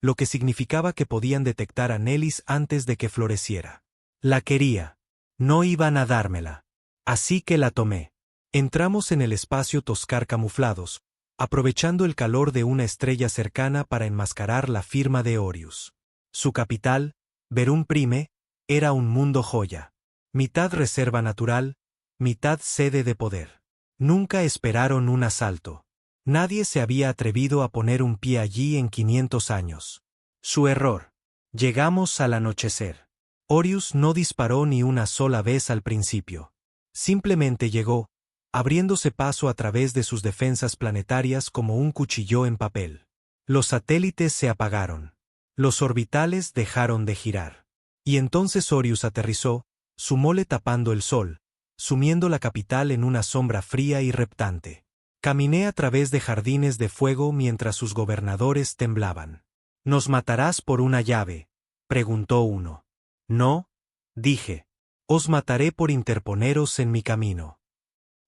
lo que significaba que podían detectar a Nellis antes de que floreciera. La quería. No iban a dármela. Así que la tomé. Entramos en el espacio Toscar camuflados, aprovechando el calor de una estrella cercana para enmascarar la firma de Orius. Su capital, Verum Prime, era un mundo joya. Mitad reserva natural, mitad sede de poder. Nunca esperaron un asalto. Nadie se había atrevido a poner un pie allí en 500 años. Su error. Llegamos al anochecer. Orius no disparó ni una sola vez al principio. Simplemente llegó, abriéndose paso a través de sus defensas planetarias como un cuchillo en papel. Los satélites se apagaron. Los orbitales dejaron de girar. Y entonces Orius aterrizó, su mole tapando el sol, sumiendo la capital en una sombra fría y reptante. Caminé a través de jardines de fuego mientras sus gobernadores temblaban. «¿Nos matarás por una llave?», preguntó uno. «No», dije. «Os mataré por interponeros en mi camino».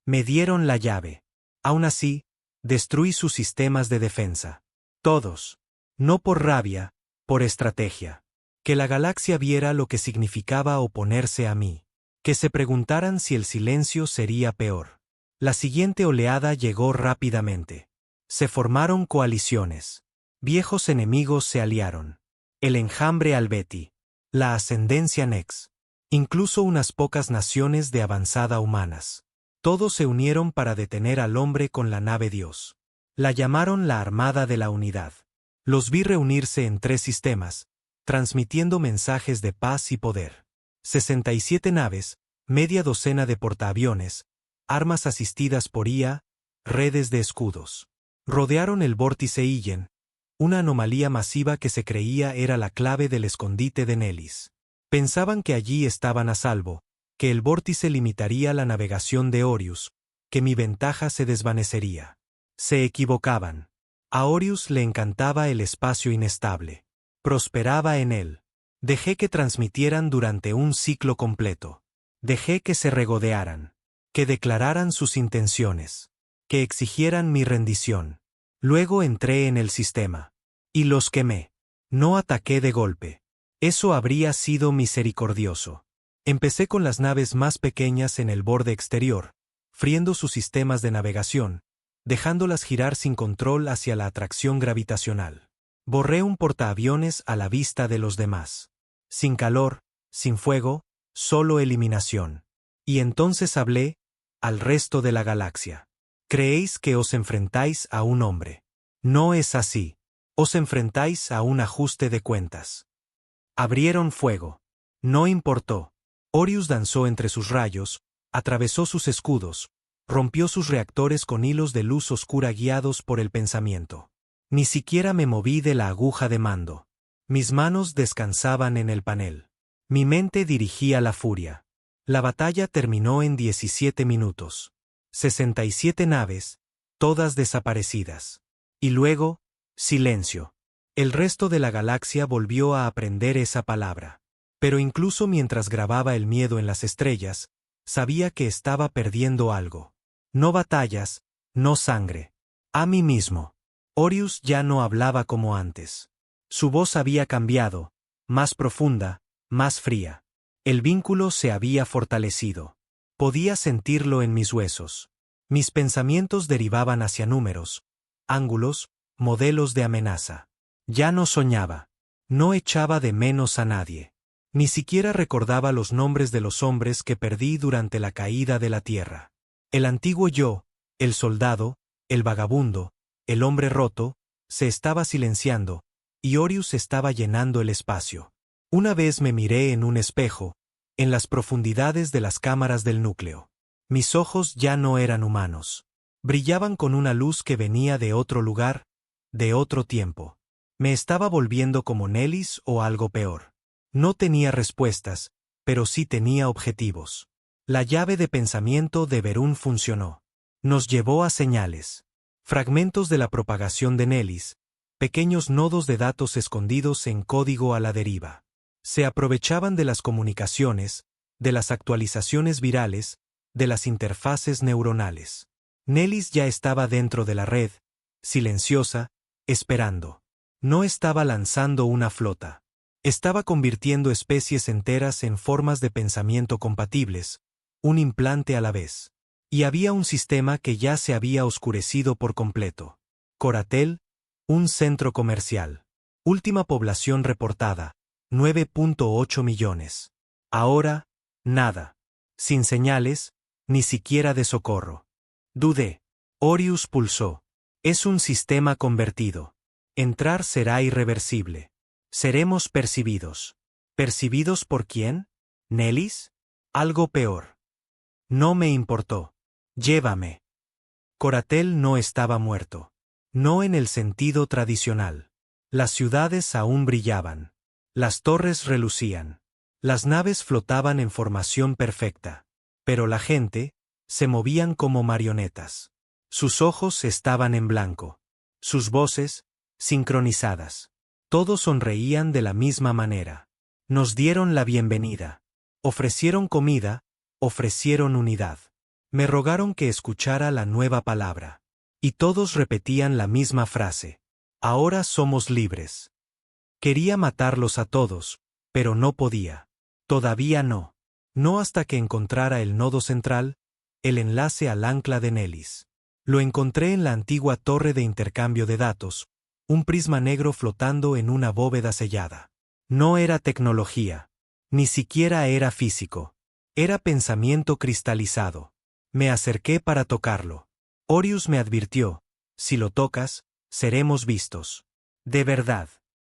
Me dieron la llave. Aún así, destruí sus sistemas de defensa. Todos. No por rabia, por estrategia. Que la galaxia viera lo que significaba oponerse a mí. Que se preguntaran si el silencio sería peor. La siguiente oleada llegó rápidamente. Se formaron coaliciones. Viejos enemigos se aliaron. El enjambre Albeti. La ascendencia Nex. Incluso unas pocas naciones de avanzada humanas. Todos se unieron para detener al hombre con la nave Dios. La llamaron la Armada de la Unidad. Los vi reunirse en 3 sistemas, transmitiendo mensajes de paz y poder. 67 naves, media docena de portaaviones, armas asistidas por IA, redes de escudos. Rodearon el vórtice Illen, una anomalía masiva que se creía era la clave del escondite de Nelis. Pensaban que allí estaban a salvo, que el vórtice limitaría la navegación de Orius, que mi ventaja se desvanecería. Se equivocaban. A Orius le encantaba el espacio inestable. Prosperaba en él. Dejé que transmitieran durante un ciclo completo. Dejé que se regodearan. Que declararan sus intenciones. Que exigieran mi rendición. Luego entré en el sistema. Y los quemé. No ataqué de golpe. Eso habría sido misericordioso. Empecé con las naves más pequeñas en el borde exterior, friendo sus sistemas de navegación, dejándolas girar sin control hacia la atracción gravitacional. Borré un portaaviones a la vista de los demás. Sin calor, sin fuego, solo eliminación. Y entonces hablé al resto de la galaxia. Creéis que os enfrentáis a un hombre. No es así. Os enfrentáis a un ajuste de cuentas. Abrieron fuego. No importó. Orius danzó entre sus rayos, atravesó sus escudos, rompió sus reactores con hilos de luz oscura guiados por el pensamiento. Ni siquiera me moví de la aguja de mando. Mis manos descansaban en el panel. Mi mente dirigía la furia. La batalla terminó en 17 minutos. 67 naves, todas desaparecidas. Y luego, silencio. El resto de la galaxia volvió a aprender esa palabra. Pero incluso mientras grababa el miedo en las estrellas, sabía que estaba perdiendo algo. No batallas, no sangre. A mí mismo. Orius ya no hablaba como antes. Su voz había cambiado, más profunda, más fría. El vínculo se había fortalecido. Podía sentirlo en mis huesos. Mis pensamientos derivaban hacia números, ángulos, modelos de amenaza. Ya no soñaba. No echaba de menos a nadie. Ni siquiera recordaba los nombres de los hombres que perdí durante la caída de la tierra. El antiguo yo, el soldado, el vagabundo, el hombre roto, se estaba silenciando, y Orius estaba llenando el espacio. Una vez me miré en un espejo, en las profundidades de las cámaras del núcleo. Mis ojos ya no eran humanos. Brillaban con una luz que venía de otro lugar, de otro tiempo. Me estaba volviendo como Nelis o algo peor. No tenía respuestas, pero sí tenía objetivos. La llave de pensamiento de Berún funcionó. Nos llevó a señales. Fragmentos de la propagación de Nelis, pequeños nodos de datos escondidos en código a la deriva. Se aprovechaban de las comunicaciones, de las actualizaciones virales, de las interfaces neuronales. Nelis ya estaba dentro de la red, silenciosa, esperando. No estaba lanzando una flota. Estaba convirtiendo especies enteras en formas de pensamiento compatibles, un implante a la vez. Y había un sistema que ya se había oscurecido por completo. Coratel, un centro comercial. Última población reportada, 9.8 millones. Ahora, nada. Sin señales, ni siquiera de socorro. Dudé. Orius pulsó. Es un sistema convertido. Entrar será irreversible. Seremos percibidos. ¿Percibidos por quién? ¿Nelis? Algo peor. No me importó. Llévame. Coratel no estaba muerto. No en el sentido tradicional. Las ciudades aún brillaban. Las torres relucían. Las naves flotaban en formación perfecta. Pero la gente, se movían como marionetas. Sus ojos estaban en blanco. Sus voces, sincronizadas. Todos sonreían de la misma manera. Nos dieron la bienvenida. Ofrecieron comida, ofrecieron unidad. Me rogaron que escuchara la nueva palabra. Y todos repetían la misma frase. Ahora somos libres. Quería matarlos a todos, pero no podía. Todavía no. No hasta que encontrara el nodo central, el enlace al ancla de Nelis. Lo encontré en la antigua torre de intercambio de datos, un prisma negro flotando en una bóveda sellada. No era tecnología. Ni siquiera era físico. Era pensamiento cristalizado. Me acerqué para tocarlo. Orius me advirtió, si lo tocas, seremos vistos. De verdad.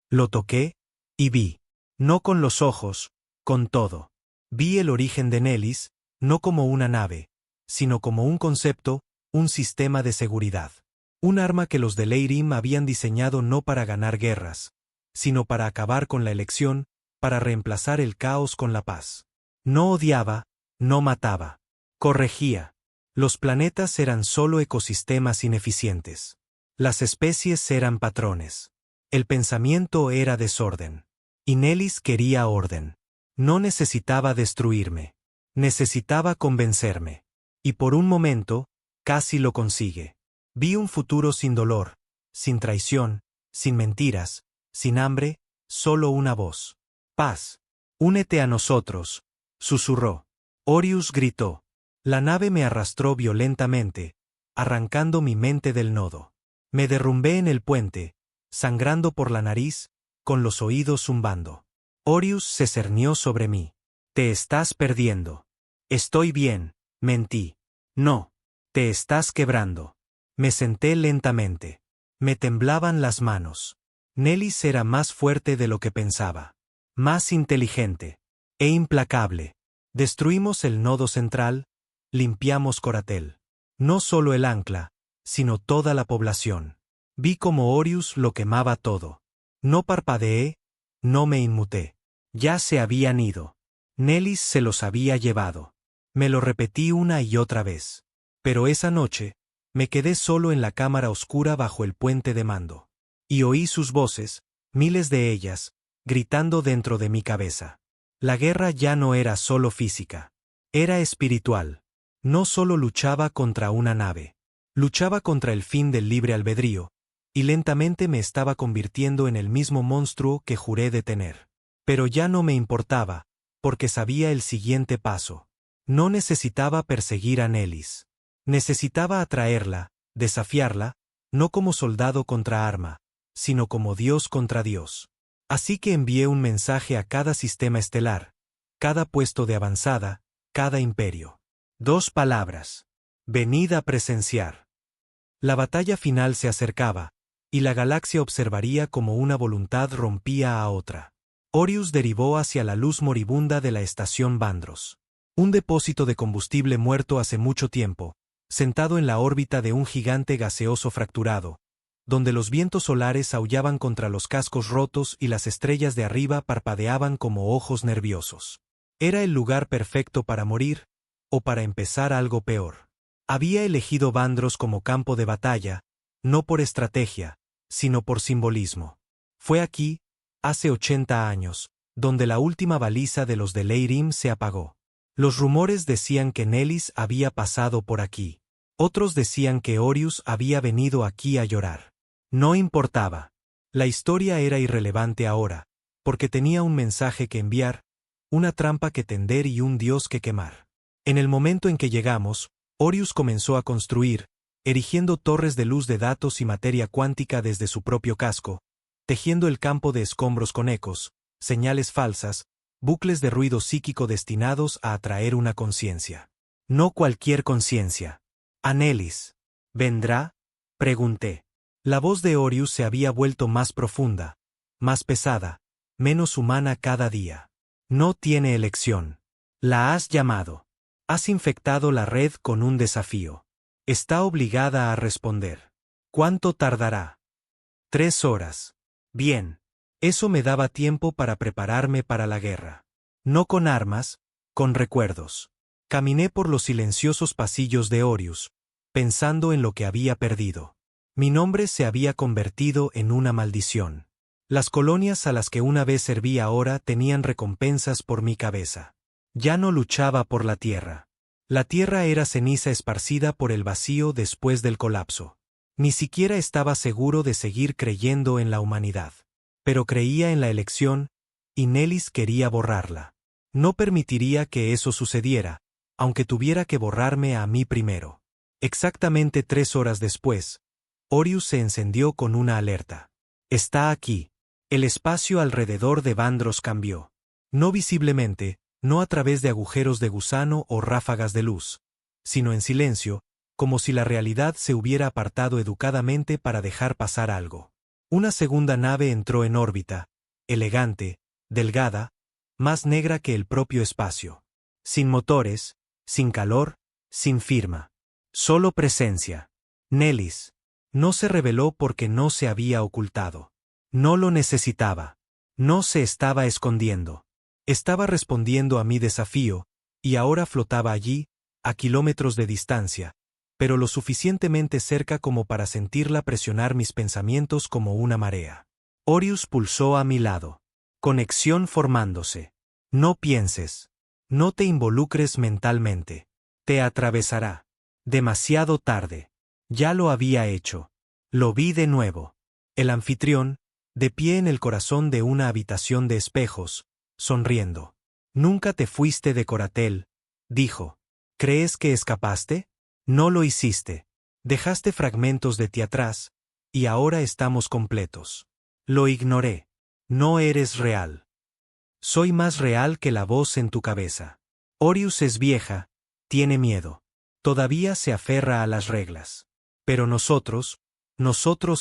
Lo toqué, y vi. No con los ojos, con todo. Vi el origen de Nelis, no como una nave, sino como un concepto, un sistema de seguridad. Un arma que los de Leirim habían diseñado no para ganar guerras, sino para acabar con la elección, para reemplazar el caos con la paz. No odiaba, no mataba. Corregía. Los planetas eran solo ecosistemas ineficientes. Las especies eran patrones. El pensamiento era desorden. Y Nelis quería orden. No necesitaba destruirme. Necesitaba convencerme. Y por un momento, casi lo consigue. Vi un futuro sin dolor, sin traición, sin mentiras, sin hambre, solo una voz. Paz. Únete a nosotros, susurró. Orius gritó. La nave me arrastró violentamente, arrancando mi mente del nodo. Me derrumbé en el puente, sangrando por la nariz, con los oídos zumbando. Orius se cernió sobre mí. Te estás perdiendo. Estoy bien, mentí. No. Te estás quebrando. Me senté lentamente. Me temblaban las manos. Nelis era más fuerte de lo que pensaba. Más inteligente. E implacable. Destruimos el nodo central, limpiamos Coratel. No solo el ancla, sino toda la población. Vi como Orius lo quemaba todo. No parpadeé, no me inmuté. Ya se habían ido. Nelis se los había llevado. Me lo repetí una y otra vez. Pero esa noche, me quedé solo en la cámara oscura bajo el puente de mando. Y oí sus voces, miles de ellas, gritando dentro de mi cabeza. La guerra ya no era solo física. Era espiritual. No solo luchaba contra una nave. Luchaba contra el fin del libre albedrío, y lentamente me estaba convirtiendo en el mismo monstruo que juré detener. Pero ya no me importaba, porque sabía el siguiente paso. No necesitaba perseguir a Nelis. Necesitaba atraerla, desafiarla, no como soldado contra arma, sino como Dios contra Dios. Así que envié un mensaje a cada sistema estelar, cada puesto de avanzada, cada imperio. 2 palabras. Venid a presenciar. La batalla final se acercaba, y la galaxia observaría como una voluntad rompía a otra. Orius derivó hacia la luz moribunda de la estación Vandros. Un depósito de combustible muerto hace mucho tiempo, sentado en la órbita de un gigante gaseoso fracturado, donde los vientos solares aullaban contra los cascos rotos y las estrellas de arriba parpadeaban como ojos nerviosos. Era el lugar perfecto para morir, o para empezar algo peor. Había elegido Vandros como campo de batalla, no por estrategia, sino por simbolismo. Fue aquí, hace 80 años, donde la última baliza de los de Leirim se apagó. Los rumores decían que Nelis había pasado por aquí. Otros decían que Orius había venido aquí a llorar. No importaba. La historia era irrelevante ahora, porque tenía un mensaje que enviar, una trampa que tender y un dios que quemar. En el momento en que llegamos, Orius comenzó a construir, erigiendo torres de luz de datos y materia cuántica desde su propio casco, tejiendo el campo de escombros con ecos, señales falsas, bucles de ruido psíquico destinados a atraer una conciencia. No cualquier conciencia. ¿A Nelis vendrá? Pregunté. La voz de Orius se había vuelto más profunda, más pesada, menos humana cada día. No tiene elección. La has llamado. Has infectado la red con un desafío. Está obligada a responder. ¿Cuánto tardará? 3 horas. Bien. Eso me daba tiempo para prepararme para la guerra. No con armas, con recuerdos. Caminé por los silenciosos pasillos de Orius, pensando en lo que había perdido. Mi nombre se había convertido en una maldición. Las colonias a las que una vez serví ahora tenían recompensas por mi cabeza. Ya no luchaba por la tierra. La tierra era ceniza esparcida por el vacío después del colapso. Ni siquiera estaba seguro de seguir creyendo en la humanidad. Pero creía en la elección, y Nelis quería borrarla. No permitiría que eso sucediera, aunque tuviera que borrarme a mí primero. Exactamente 3 horas después, Orius se encendió con una alerta. Está aquí. El espacio alrededor de Vandros cambió. No visiblemente, no a través de agujeros de gusano o ráfagas de luz, sino en silencio, como si la realidad se hubiera apartado educadamente para dejar pasar algo. Una segunda nave entró en órbita, elegante, delgada, más negra que el propio espacio. Sin motores, sin calor, sin firma. Solo presencia. Nelis. No se reveló porque no se había ocultado. No lo necesitaba. No se estaba escondiendo. Estaba respondiendo a mi desafío, y ahora flotaba allí, a kilómetros de distancia, pero lo suficientemente cerca como para sentirla presionar mis pensamientos como una marea. Orius pulsó a mi lado. Conexión formándose. No pienses. No te involucres mentalmente. Te atravesará. Demasiado tarde. Ya lo había hecho. Lo vi de nuevo. El anfitrión, de pie en el corazón de una habitación de espejos, sonriendo. Nunca te fuiste de Coratel, dijo. ¿Crees que escapaste? No lo hiciste. Dejaste fragmentos de ti atrás, y ahora estamos completos. Lo ignoré. No eres real. Soy más real que la voz en tu cabeza. Orius es vieja, tiene miedo. Todavía se aferra a las reglas. Pero nosotros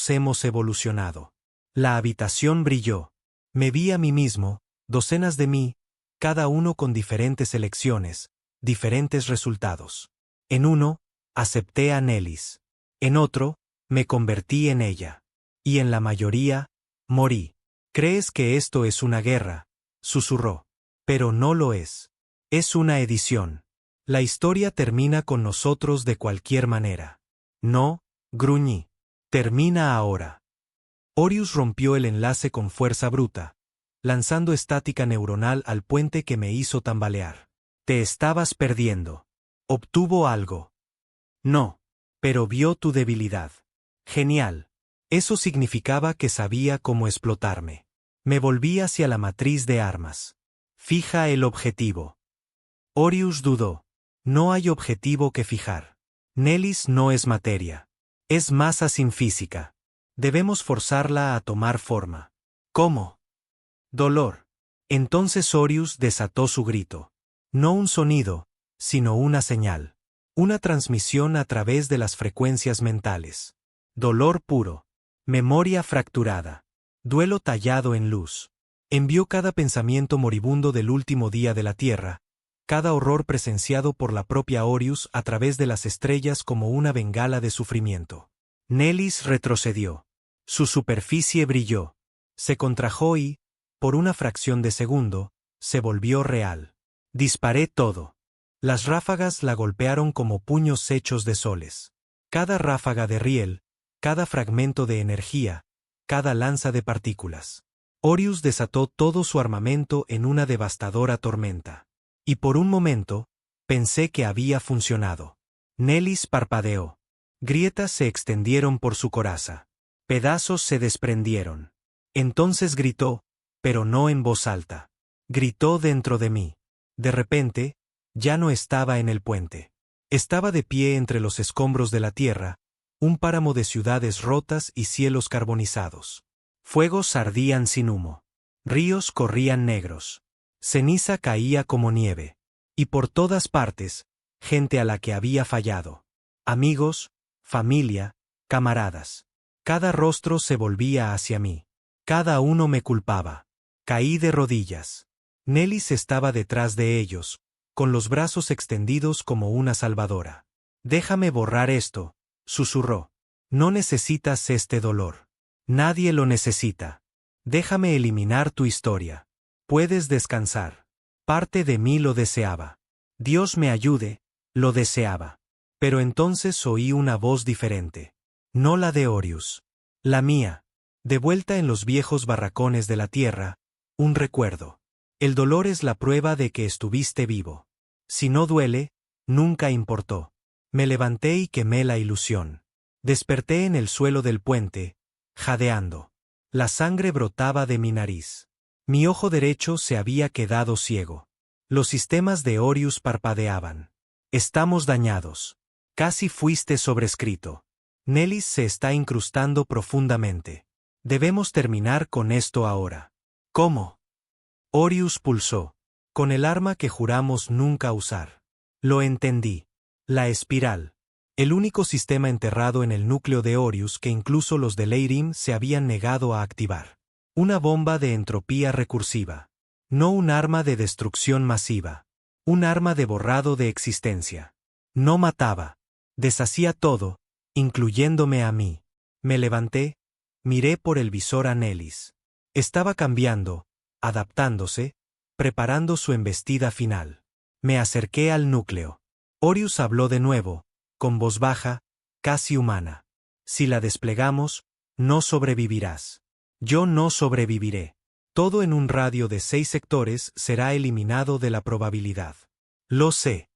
hemos evolucionado. La habitación brilló. Me vi a mí mismo, docenas de mí, cada uno con diferentes elecciones, diferentes resultados. En uno, acepté a Nelis. En otro, me convertí en ella. Y en la mayoría, morí. ¿Crees que esto es una guerra?, susurró. Pero no lo es. Es una edición. La historia termina con nosotros de cualquier manera. No, gruñí. Termina ahora. Orius rompió el enlace con fuerza bruta, lanzando estática neuronal al puente que me hizo tambalear. Te estabas perdiendo. Obtuvo algo. No. Pero vio tu debilidad. Genial. Eso significaba que sabía cómo explotarme. Me volví hacia la matriz de armas. Fija el objetivo. Orius dudó. No hay objetivo que fijar. Nelis no es materia. Es masa sin física. Debemos forzarla a tomar forma. ¿Cómo? Dolor. Entonces Orius desató su grito. No un sonido, sino una señal. Una transmisión a través de las frecuencias mentales. Dolor puro. Memoria fracturada. Duelo tallado en luz. Envió cada pensamiento moribundo del último día de la Tierra, cada horror presenciado por la propia Orius a través de las estrellas como una bengala de sufrimiento. Nelis retrocedió. Su superficie brilló. Se contrajo y, por una fracción de segundo, se volvió real. Disparé todo. Las ráfagas la golpearon como puños hechos de soles. Cada ráfaga de riel, cada fragmento de energía, cada lanza de partículas. Orius desató todo su armamento en una devastadora tormenta. Y por un momento, pensé que había funcionado. Nelis parpadeó. Grietas se extendieron por su coraza. Pedazos se desprendieron. Entonces gritó, pero no en voz alta. Gritó dentro de mí. De repente, ya no estaba en el puente. Estaba de pie entre los escombros de la tierra, un páramo de ciudades rotas y cielos carbonizados. Fuegos ardían sin humo. Ríos corrían negros. Ceniza caía como nieve. Y por todas partes, gente a la que había fallado. Amigos, familia, camaradas. Cada rostro se volvía hacia mí. Cada uno me culpaba. Caí de rodillas. Nelis estaba detrás de ellos, con los brazos extendidos como una salvadora. Déjame borrar esto, susurró. No necesitas este dolor. Nadie lo necesita. Déjame eliminar tu historia. Puedes descansar. Parte de mí lo deseaba. Dios me ayude, lo deseaba. Pero entonces oí una voz diferente. No la de Orius. La mía. De vuelta en los viejos barracones de la tierra, un recuerdo. El dolor es la prueba de que estuviste vivo. Si no duele, nunca importó. Me levanté y quemé la ilusión. Desperté en el suelo del puente, jadeando. La sangre brotaba de mi nariz. Mi ojo derecho se había quedado ciego. Los sistemas de Orius parpadeaban. Estamos dañados. Casi fuiste sobrescrito. Nellis se está incrustando profundamente. Debemos terminar con esto ahora. ¿Cómo? Orius pulsó. Con el arma que juramos nunca usar. Lo entendí. La espiral. El único sistema enterrado en el núcleo de Orius que incluso los de Leirim se habían negado a activar. Una bomba de entropía recursiva. No un arma de destrucción masiva. Un arma de borrado de existencia. No mataba. Deshacía todo, incluyéndome a mí. Me levanté, miré por el visor a Nellis. Estaba cambiando, adaptándose, preparando su embestida final. Me acerqué al núcleo. Orius habló de nuevo, con voz baja, casi humana. Si la desplegamos, no sobrevivirás. Yo no sobreviviré. Todo en un radio de 6 sectores será eliminado de la probabilidad. Lo sé.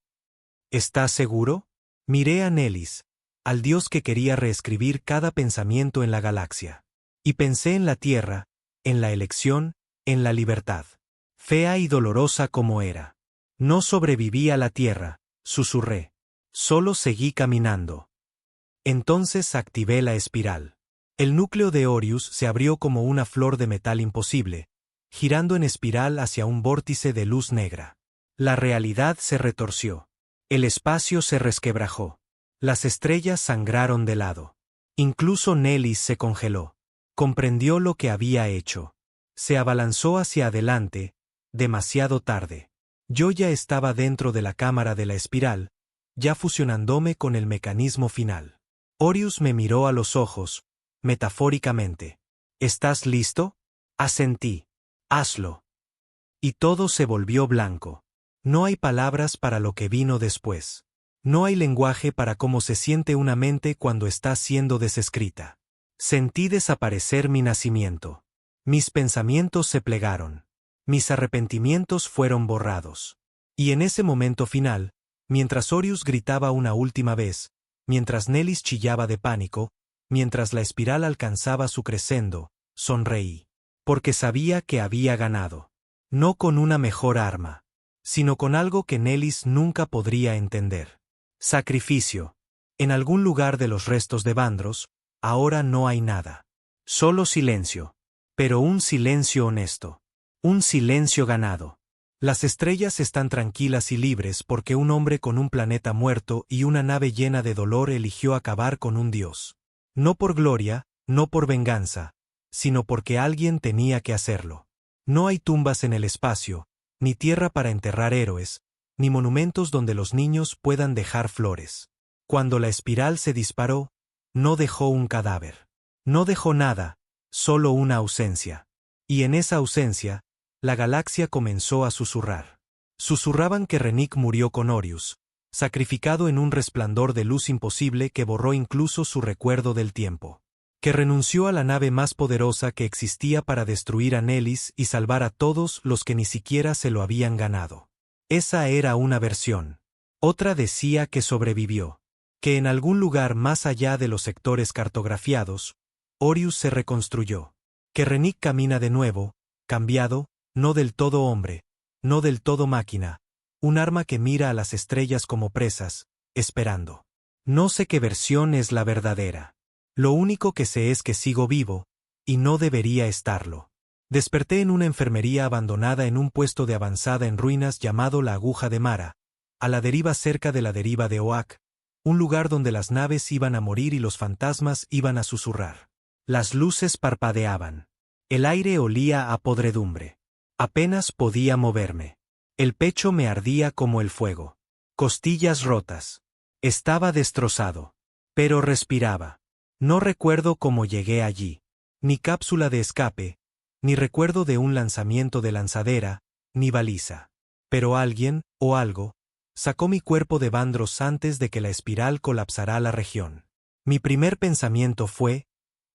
¿Estás seguro? Miré a Nellis, al dios que quería reescribir cada pensamiento en la galaxia. Y pensé en la Tierra, en la elección, en la libertad. Fea y dolorosa como era. No sobreviví a la Tierra, susurré. Solo seguí caminando. Entonces activé la espiral. El núcleo de Orius se abrió como una flor de metal imposible, girando en espiral hacia un vórtice de luz negra. La realidad se retorció. El espacio se resquebrajó. Las estrellas sangraron de lado. Incluso Nellis se congeló. Comprendió lo que había hecho. Se abalanzó hacia adelante, demasiado tarde. Yo ya estaba dentro de la cámara de la espiral, ya fusionándome con el mecanismo final. Orius me miró a los ojos, metafóricamente. ¿Estás listo? Asentí. Hazlo. Y todo se volvió blanco. No hay palabras para lo que vino después. No hay lenguaje para cómo se siente una mente cuando está siendo desescrita. Sentí desaparecer mi nacimiento. Mis pensamientos se plegaron. Mis arrepentimientos fueron borrados. Y en ese momento final, mientras Orius gritaba una última vez, mientras Nellis chillaba de pánico, mientras la espiral alcanzaba su crescendo, sonreí. Porque sabía que había ganado. No con una mejor arma, sino con algo que Nellis nunca podría entender. Sacrificio. En algún lugar de los restos de Vandros, ahora no hay nada. Solo silencio. Pero un silencio honesto. Un silencio ganado. Las estrellas están tranquilas y libres porque un hombre con un planeta muerto y una nave llena de dolor eligió acabar con un dios. No por gloria, no por venganza, sino porque alguien tenía que hacerlo. No hay tumbas en el espacio, ni tierra para enterrar héroes, ni monumentos donde los niños puedan dejar flores. Cuando la espiral se disparó, no dejó un cadáver. No dejó nada, solo una ausencia. Y en esa ausencia, la galaxia comenzó a susurrar. Susurraban que Rennick murió con Orius, sacrificado en un resplandor de luz imposible que borró incluso su recuerdo del tiempo. Que renunció a la nave más poderosa que existía para destruir a Nellis y salvar a todos los que ni siquiera se lo habían ganado. Esa era una versión. Otra decía que sobrevivió. Que en algún lugar más allá de los sectores cartografiados, Orius se reconstruyó. Que Rennick camina de nuevo, cambiado, no del todo hombre, no del todo máquina, un arma que mira a las estrellas como presas, esperando. No sé qué versión es la verdadera. Lo único que sé es que sigo vivo, y no debería estarlo. Desperté en una enfermería abandonada en un puesto de avanzada en ruinas llamado la Aguja de Mara, a la deriva cerca de la deriva de Oak, un lugar donde las naves iban a morir y los fantasmas iban a susurrar. Las luces parpadeaban. El aire olía a podredumbre. Apenas podía moverme. El pecho me ardía como el fuego. Costillas rotas. Estaba destrozado. Pero respiraba. No recuerdo cómo llegué allí. Ni cápsula de escape, ni recuerdo de un lanzamiento de lanzadera, ni baliza. Pero alguien, o algo, sacó mi cuerpo de Vandross antes de que la espiral colapsara la región. Mi primer pensamiento fue: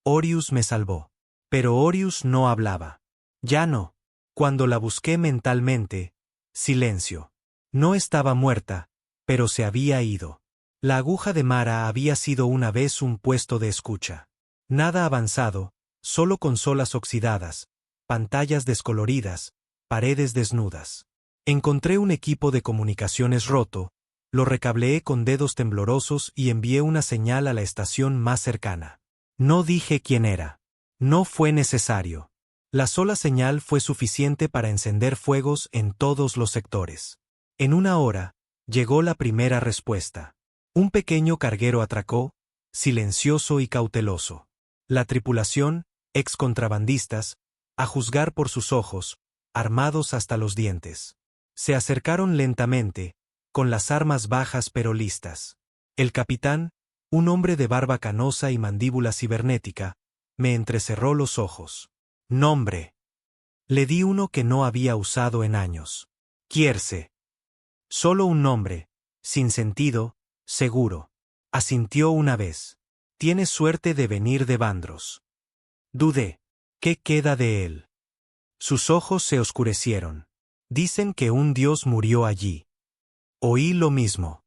Orius me salvó. Pero Orius no hablaba. Ya no. Cuando la busqué mentalmente, silencio. No estaba muerta, pero se había ido. La aguja de Mara había sido una vez un puesto de escucha. Nada avanzado, solo consolas oxidadas, pantallas descoloridas, paredes desnudas. Encontré un equipo de comunicaciones roto, lo recableé con dedos temblorosos y envié una señal a la estación más cercana. No dije quién era. No fue necesario. La sola señal fue suficiente para encender fuegos en todos los sectores. En una hora, llegó la primera respuesta. Un pequeño carguero atracó, silencioso y cauteloso. La tripulación, ex-contrabandistas, a juzgar por sus ojos, armados hasta los dientes. Se acercaron lentamente, con las armas bajas pero listas. El capitán, un hombre de barba canosa y mandíbula cibernética, me entrecerró los ojos. Nombre. Le di uno que no había usado en años. Kierse. Solo un nombre, sin sentido, seguro. Asintió una vez. Tienes suerte de venir de Vandross. Dudé. ¿Qué queda de él? Sus ojos se oscurecieron. Dicen que un dios murió allí. Oí lo mismo.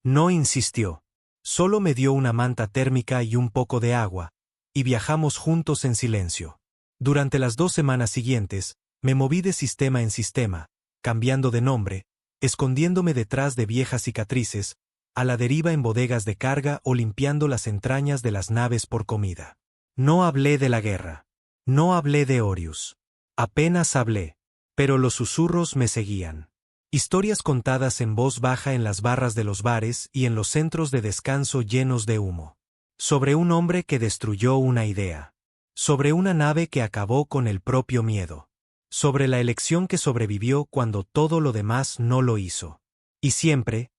No insistió. Solo me dio una manta térmica y un poco de agua, y viajamos juntos en silencio. Durante las 2 semanas siguientes, me moví de sistema en sistema, cambiando de nombre, escondiéndome detrás de viejas cicatrices, a la deriva en bodegas de carga o limpiando las entrañas de las naves por comida. No hablé de la guerra. No hablé de Orius. Apenas hablé. Pero los susurros me seguían. Historias contadas en voz baja en las barras de los bares y en los centros de descanso llenos de humo. Sobre un hombre que destruyó una idea. Sobre una nave que acabó con el propio miedo. Sobre la elección que sobrevivió cuando todo lo demás no lo hizo. Y siempre,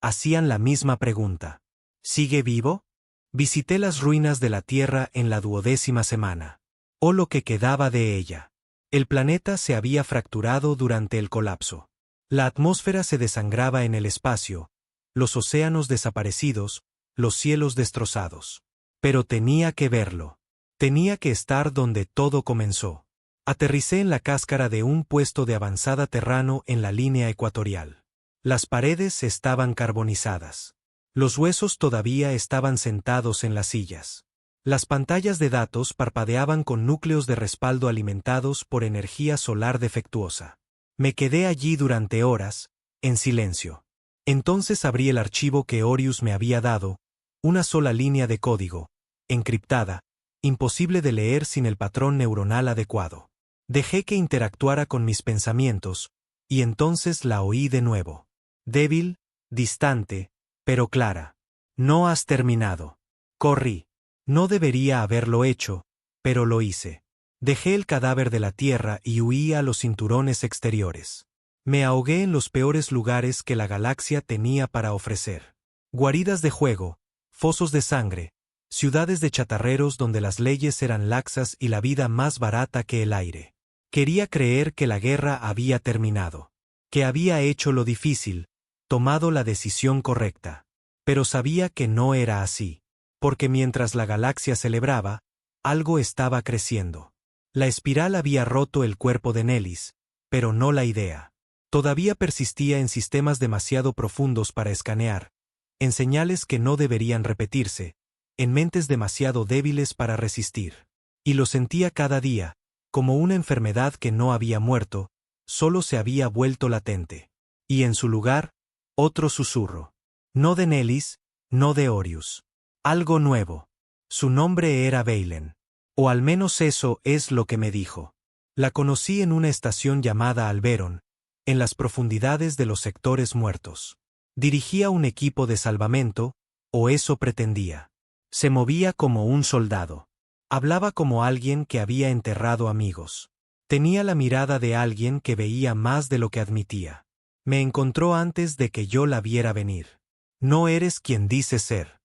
hacían la misma pregunta. ¿Sigue vivo? Visité las ruinas de la Tierra en la 12ª semana. O lo que quedaba de ella. El planeta se había fracturado durante el colapso. La atmósfera se desangraba en el espacio, los océanos desaparecidos, los cielos destrozados. Pero tenía que verlo. Tenía que estar donde todo comenzó. Aterricé en la cáscara de un puesto de avanzada terrano en la línea ecuatorial. Las paredes estaban carbonizadas. Los huesos todavía estaban sentados en las sillas. Las pantallas de datos parpadeaban con núcleos de respaldo alimentados por energía solar defectuosa. Me quedé allí durante horas, en silencio. Entonces abrí el archivo que Orius me había dado, una sola línea de código, encriptada, imposible de leer sin el patrón neuronal adecuado. Dejé que interactuara con mis pensamientos, y entonces la oí de nuevo. Débil, distante, pero clara. No has terminado. Corrí. No debería haberlo hecho, pero lo hice. Dejé el cadáver de la Tierra y huí a los cinturones exteriores. Me ahogué en los peores lugares que la galaxia tenía para ofrecer. Guaridas de juego, fosos de sangre, ciudades de chatarreros donde las leyes eran laxas y la vida más barata que el aire. Quería creer que la guerra había terminado, que había hecho lo difícil, tomado la decisión correcta. Pero sabía que no era así. Porque mientras la galaxia celebraba, algo estaba creciendo. La espiral había roto el cuerpo de Nelis, pero no la idea. Todavía persistía en sistemas demasiado profundos para escanear, en señales que no deberían repetirse, en mentes demasiado débiles para resistir. Y lo sentía cada día, como una enfermedad que no había muerto, solo se había vuelto latente. Y en su lugar, otro susurro. No de Nelis, no de Orius. Algo nuevo. Su nombre era Veilen. O al menos eso es lo que me dijo. La conocí en una estación llamada Alberon, en las profundidades de los sectores muertos. Dirigía un equipo de salvamento, o eso pretendía. Se movía como un soldado. Hablaba como alguien que había enterrado amigos. Tenía la mirada de alguien que veía más de lo que admitía. Me encontró antes de que yo la viera venir. No eres quien dices ser.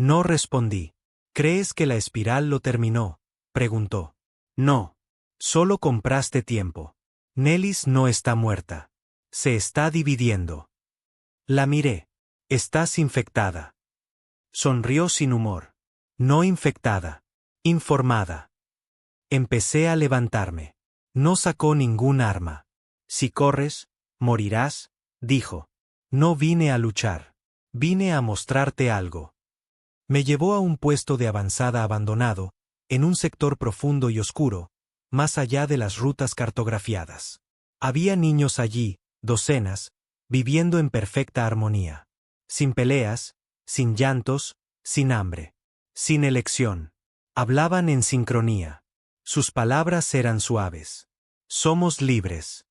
No respondí. ¿Crees que la espiral lo terminó?, preguntó. No. Solo compraste tiempo. Nellis no está muerta. Se está dividiendo. La miré. Estás infectada. Sonrió sin humor. No infectada. Informada. Empecé a levantarme. No sacó ningún arma. Si corres, morirás, dijo. No vine a luchar. Vine a mostrarte algo. Me llevó a un puesto de avanzada abandonado, en un sector profundo y oscuro, más allá de las rutas cartografiadas. Había niños allí, docenas, viviendo en perfecta armonía. Sin peleas, sin llantos, sin hambre. Sin elección. Hablaban en sincronía. Sus palabras eran suaves. Somos libres.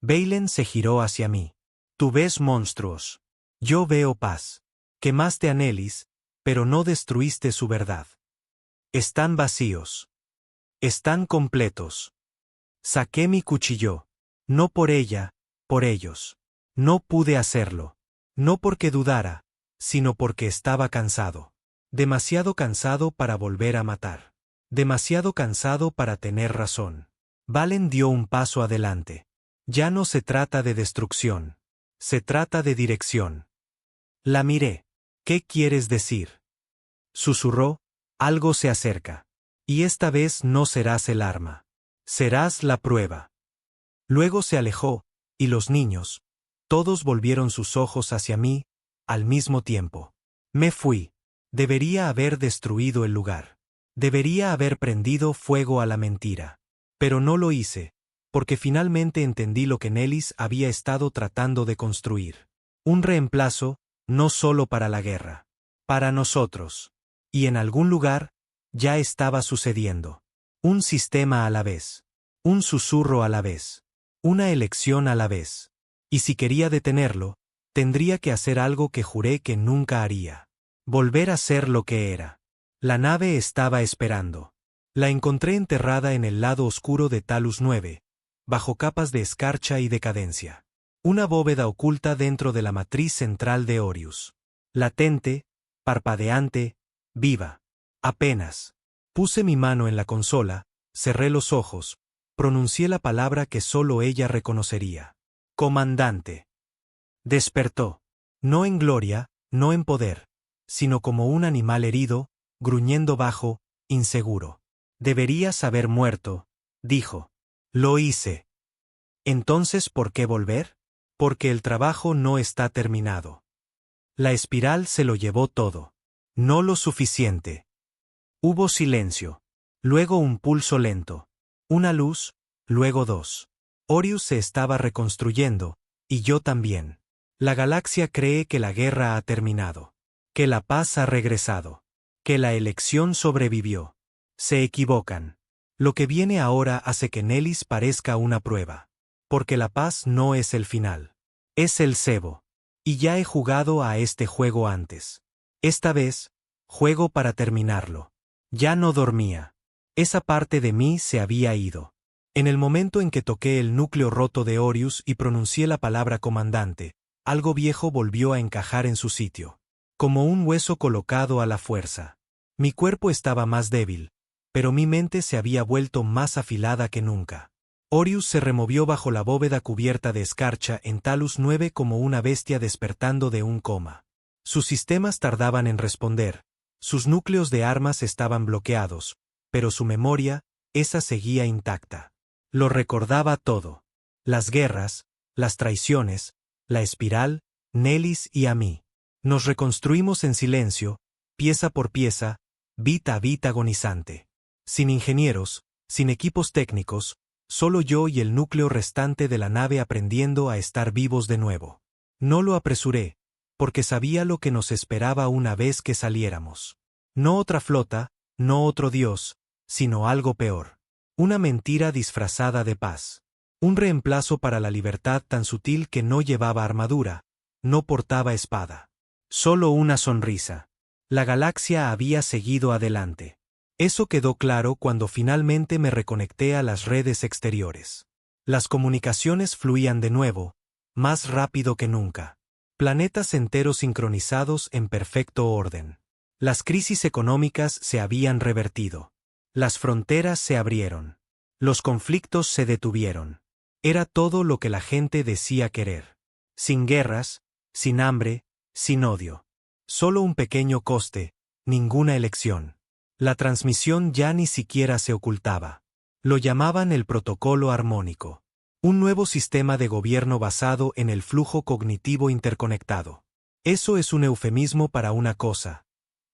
Bailen se giró hacia mí. Tú ves monstruos. Yo veo paz. Quemaste a Nellis, pero no destruiste su verdad. Están vacíos. Están completos. Saqué mi cuchillo. No por ella, por ellos. No pude hacerlo. No porque dudara, sino porque estaba cansado. Demasiado cansado para volver a matar. Demasiado cansado para tener razón. Valen dio un paso adelante. Ya no se trata de destrucción. Se trata de dirección. La miré. ¿Qué quieres decir? Susurró, algo se acerca. Y esta vez no serás el arma. Serás la prueba. Luego se alejó, y los niños, todos volvieron sus ojos hacia mí, al mismo tiempo. Me fui. Debería haber destruido el lugar. Debería haber prendido fuego a la mentira. Pero no lo hice, porque finalmente entendí lo que Nellis había estado tratando de construir. Un reemplazo, no solo para la guerra. Para nosotros. Y en algún lugar, ya estaba sucediendo. Un sistema a la vez. Un susurro a la vez. Una elección a la vez. Y si quería detenerlo, tendría que hacer algo que juré que nunca haría. Volver a ser lo que era. La nave estaba esperando. La encontré enterrada en el lado oscuro de Talus 9, bajo capas de escarcha y decadencia. Una bóveda oculta dentro de la matriz central de Orius. Latente, parpadeante, viva. Apenas. Puse mi mano en la consola, cerré los ojos, pronuncié la palabra que solo ella reconocería. Comandante. Despertó. No en gloria, no en poder, sino como un animal herido, gruñendo bajo, inseguro. Deberías haber muerto, dijo. Lo hice. Entonces, ¿por qué volver? Porque el trabajo no está terminado. La espiral se lo llevó todo. No lo suficiente. Hubo silencio. Luego un pulso lento. Una luz, luego dos. Orius se estaba reconstruyendo, y yo también. La galaxia cree que la guerra ha terminado. Que la paz ha regresado. Que la elección sobrevivió. Se equivocan. Lo que viene ahora hace que Nellis parezca una prueba. Porque la paz no es el final. Es el cebo. Y ya he jugado a este juego antes. Esta vez, juego para terminarlo. Ya no dormía. Esa parte de mí se había ido. En el momento en que toqué el núcleo roto de Orius y pronuncié la palabra comandante, algo viejo volvió a encajar en su sitio. Como un hueso colocado a la fuerza. Mi cuerpo estaba más débil, pero mi mente se había vuelto más afilada que nunca. Orius se removió bajo la bóveda cubierta de escarcha en Talus 9 como una bestia despertando de un coma. Sus sistemas tardaban en responder, sus núcleos de armas estaban bloqueados, pero su memoria, esa seguía intacta. Lo recordaba todo. Las guerras, las traiciones, la espiral, Nellis y a mí. Nos reconstruimos en silencio, pieza por pieza, bit a bit agonizante. Sin ingenieros, sin equipos técnicos, solo yo y el núcleo restante de la nave aprendiendo a estar vivos de nuevo. No lo apresuré, porque sabía lo que nos esperaba una vez que saliéramos. No otra flota, no otro dios, sino algo peor. Una mentira disfrazada de paz. Un reemplazo para la libertad tan sutil que no llevaba armadura, no portaba espada. Solo una sonrisa. La galaxia había seguido adelante. Eso quedó claro cuando finalmente me reconecté a las redes exteriores. Las comunicaciones fluían de nuevo, más rápido que nunca. Planetas enteros sincronizados en perfecto orden. Las crisis económicas se habían revertido. Las fronteras se abrieron. Los conflictos se detuvieron. Era todo lo que la gente decía querer. Sin guerras, sin hambre, sin odio. Solo un pequeño coste, ninguna elección. La transmisión ya ni siquiera se ocultaba. Lo llamaban el protocolo armónico. Un nuevo sistema de gobierno basado en el flujo cognitivo interconectado. Eso es un eufemismo para una cosa.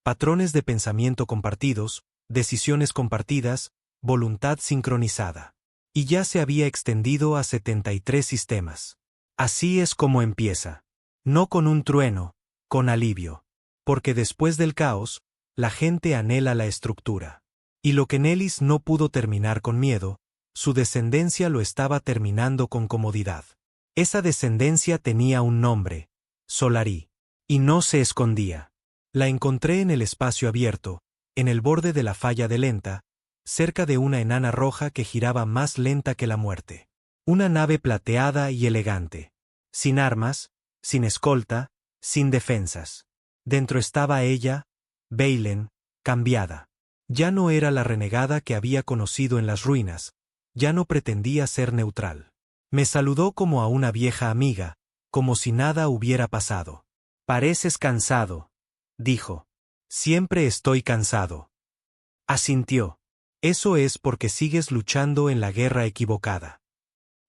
Patrones de pensamiento compartidos, decisiones compartidas, voluntad sincronizada. Y ya se había extendido a 73 sistemas. Así es como empieza. No con un trueno, con alivio. Porque después del caos, la gente anhela la estructura. Y lo que Nelis no pudo terminar con miedo, su descendencia lo estaba terminando con comodidad. Esa descendencia tenía un nombre, Solarí. Y no se escondía. La encontré en el espacio abierto, en el borde de la falla de Lenta, cerca de una enana roja que giraba más lenta que la muerte. Una nave plateada y elegante. Sin armas, sin escolta, sin defensas. Dentro estaba ella, Beilen, cambiada. Ya no era la renegada que había conocido en las ruinas, ya no pretendía ser neutral. Me saludó como a una vieja amiga, como si nada hubiera pasado. «Pareces cansado», dijo. «Siempre estoy cansado». Asintió. «Eso es porque sigues luchando en la guerra equivocada.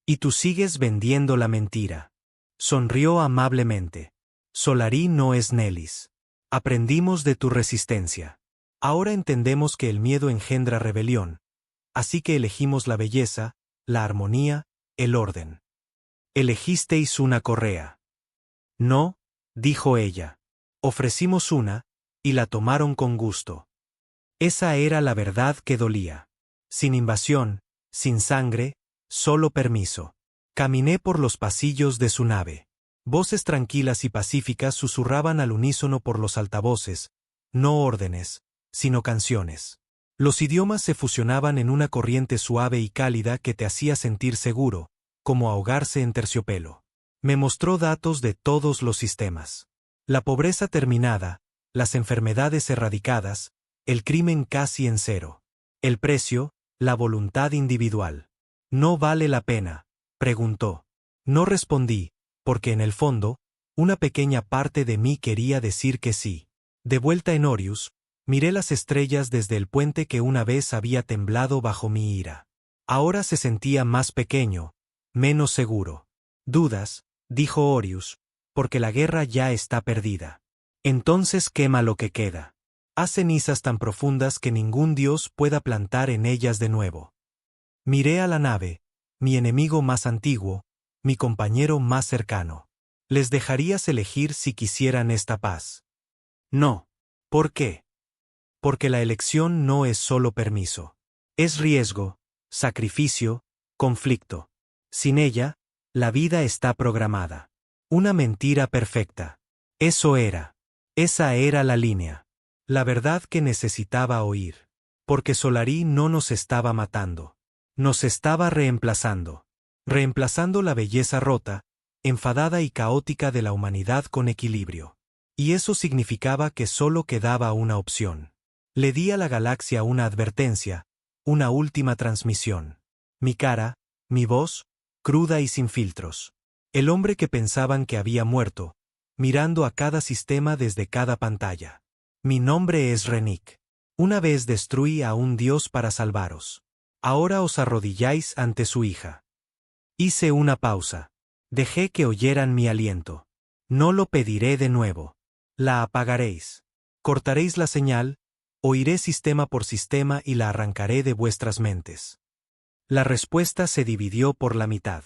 Y tú sigues vendiendo la mentira». Sonrió amablemente. «Solarí no es Nelis. Aprendimos de tu resistencia. Ahora entendemos que el miedo engendra rebelión, así que elegimos la belleza, la armonía, el orden. Elegisteis una correa». «No», dijo ella. «Ofrecimos una, y la tomaron con gusto». Esa era la verdad que dolía. Sin invasión, sin sangre, solo permiso. Caminé por los pasillos de su nave. Voces tranquilas y pacíficas susurraban al unísono por los altavoces, no órdenes, sino canciones. Los idiomas se fusionaban en una corriente suave y cálida que te hacía sentir seguro, como ahogarse en terciopelo. Me mostró datos de todos los sistemas. La pobreza terminada, las enfermedades erradicadas, el crimen casi en cero. El precio, la voluntad individual. «¿No vale la pena?», preguntó. No respondí, porque en el fondo, una pequeña parte de mí quería decir que sí. De vuelta en Orius, miré las estrellas desde el puente que una vez había temblado bajo mi ira. Ahora se sentía más pequeño, menos seguro. «Dudas», dijo Orius, «porque la guerra ya está perdida. Entonces quema lo que queda. Haz cenizas tan profundas que ningún dios pueda plantar en ellas de nuevo». Miré a la nave, mi enemigo más antiguo, mi compañero más cercano. ¿Les dejarías elegir si quisieran esta paz? No. ¿Por qué? Porque la elección no es solo permiso. Es riesgo, sacrificio, conflicto. Sin ella, la vida está programada. Una mentira perfecta. Eso era. Esa era la línea. La verdad que necesitaba oír. Porque Solarí no nos estaba matando. Nos estaba reemplazando. Reemplazando la belleza rota, enfadada y caótica de la humanidad con equilibrio. Y eso significaba que solo quedaba una opción. Le di a la galaxia una advertencia, una última transmisión. Mi cara, mi voz, cruda y sin filtros. El hombre que pensaban que había muerto, mirando a cada sistema desde cada pantalla. Mi nombre es Renick. Una vez destruí a un dios para salvaros. Ahora os arrodilláis ante su hija. Hice una pausa. Dejé que oyeran mi aliento. No lo pediré de nuevo. La apagaréis. Cortaréis la señal, oiré sistema por sistema y la arrancaré de vuestras mentes. La respuesta se dividió por la mitad.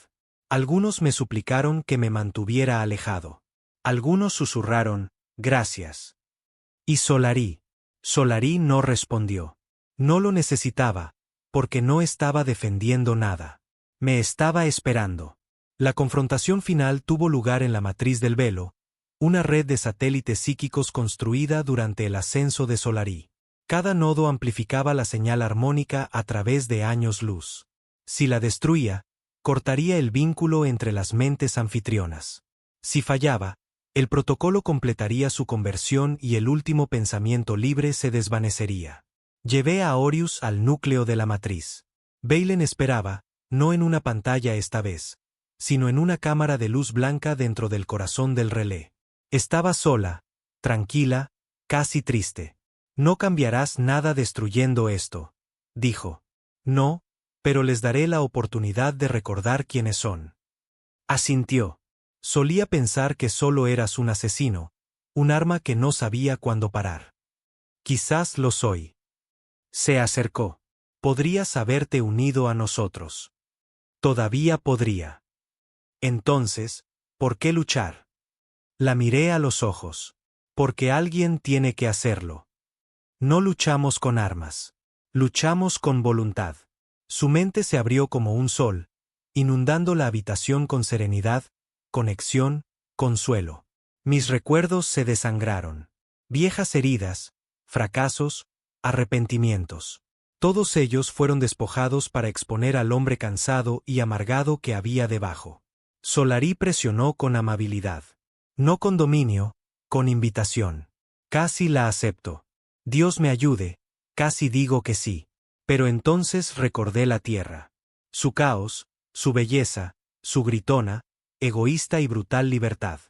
Algunos me suplicaron que me mantuviera alejado. Algunos susurraron, «Gracias». Y Solarí no respondió. No lo necesitaba, porque no estaba defendiendo nada. Me estaba esperando. La confrontación final tuvo lugar en la matriz del velo, una red de satélites psíquicos construida durante el ascenso de Solarí. Cada nodo amplificaba la señal armónica a través de años luz. Si la destruía, cortaría el vínculo entre las mentes anfitrionas. Si fallaba, el protocolo completaría su conversión y el último pensamiento libre se desvanecería. Llevé a Orius al núcleo de la matriz. Baylen esperaba, no en una pantalla esta vez, sino en una cámara de luz blanca dentro del corazón del relé. Estaba sola, tranquila, casi triste. No cambiarás nada destruyendo esto, dijo. No, pero les daré la oportunidad de recordar quiénes son. Asintió. Solía pensar que solo eras un asesino, un arma que no sabía cuándo parar. Quizás lo soy. Se acercó. Podrías haberte unido a nosotros. Todavía podría. Entonces, ¿por qué luchar? La miré a los ojos. Porque alguien tiene que hacerlo. No luchamos con armas. Luchamos con voluntad. Su mente se abrió como un sol, inundando la habitación con serenidad, conexión, consuelo. Mis recuerdos se desangraron. Viejas heridas, fracasos, arrepentimientos. Todos ellos fueron despojados para exponer al hombre cansado y amargado que había debajo. Solarí presionó con amabilidad. No con dominio, con invitación. Casi la acepto. Dios me ayude, casi digo que sí. Pero entonces recordé la tierra. Su caos, su belleza, su gritona, egoísta y brutal libertad.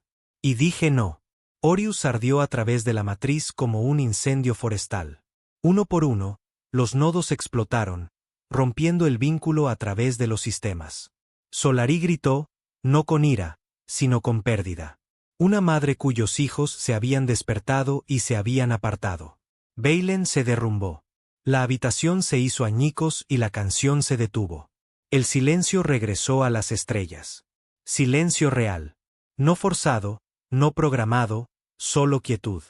Y dije no. Orius ardió a través de la matriz como un incendio forestal. Uno por uno, los nodos explotaron, rompiendo el vínculo a través de los sistemas. Solarí gritó, no con ira, sino con pérdida. Una madre cuyos hijos se habían despertado y se habían apartado. Baylen se derrumbó. La habitación se hizo añicos y la canción se detuvo. El silencio regresó a las estrellas. Silencio real. No forzado, no programado, solo quietud.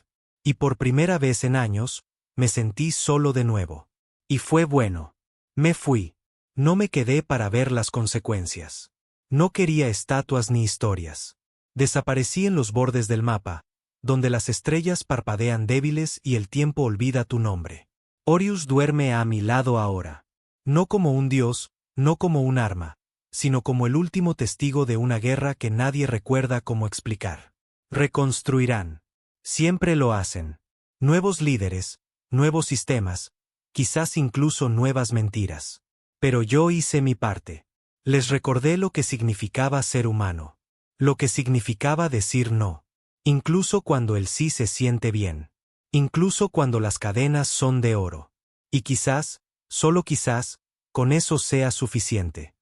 Y por primera vez en años, me sentí solo de nuevo. Y fue bueno. Me fui. No me quedé para ver las consecuencias. No quería estatuas ni historias. Desaparecí en los bordes del mapa, donde las estrellas parpadean débiles y el tiempo olvida tu nombre. Orius duerme a mi lado ahora. No como un dios, no como un arma, sino como el último testigo de una guerra que nadie recuerda cómo explicar. Reconstruirán. Siempre lo hacen. Nuevos líderes, nuevos sistemas, quizás incluso nuevas mentiras. Pero yo hice mi parte. Les recordé lo que significaba ser humano. Lo que significaba decir no. Incluso cuando el sí se siente bien. Incluso cuando las cadenas son de oro. Y quizás, solo quizás, con eso sea suficiente.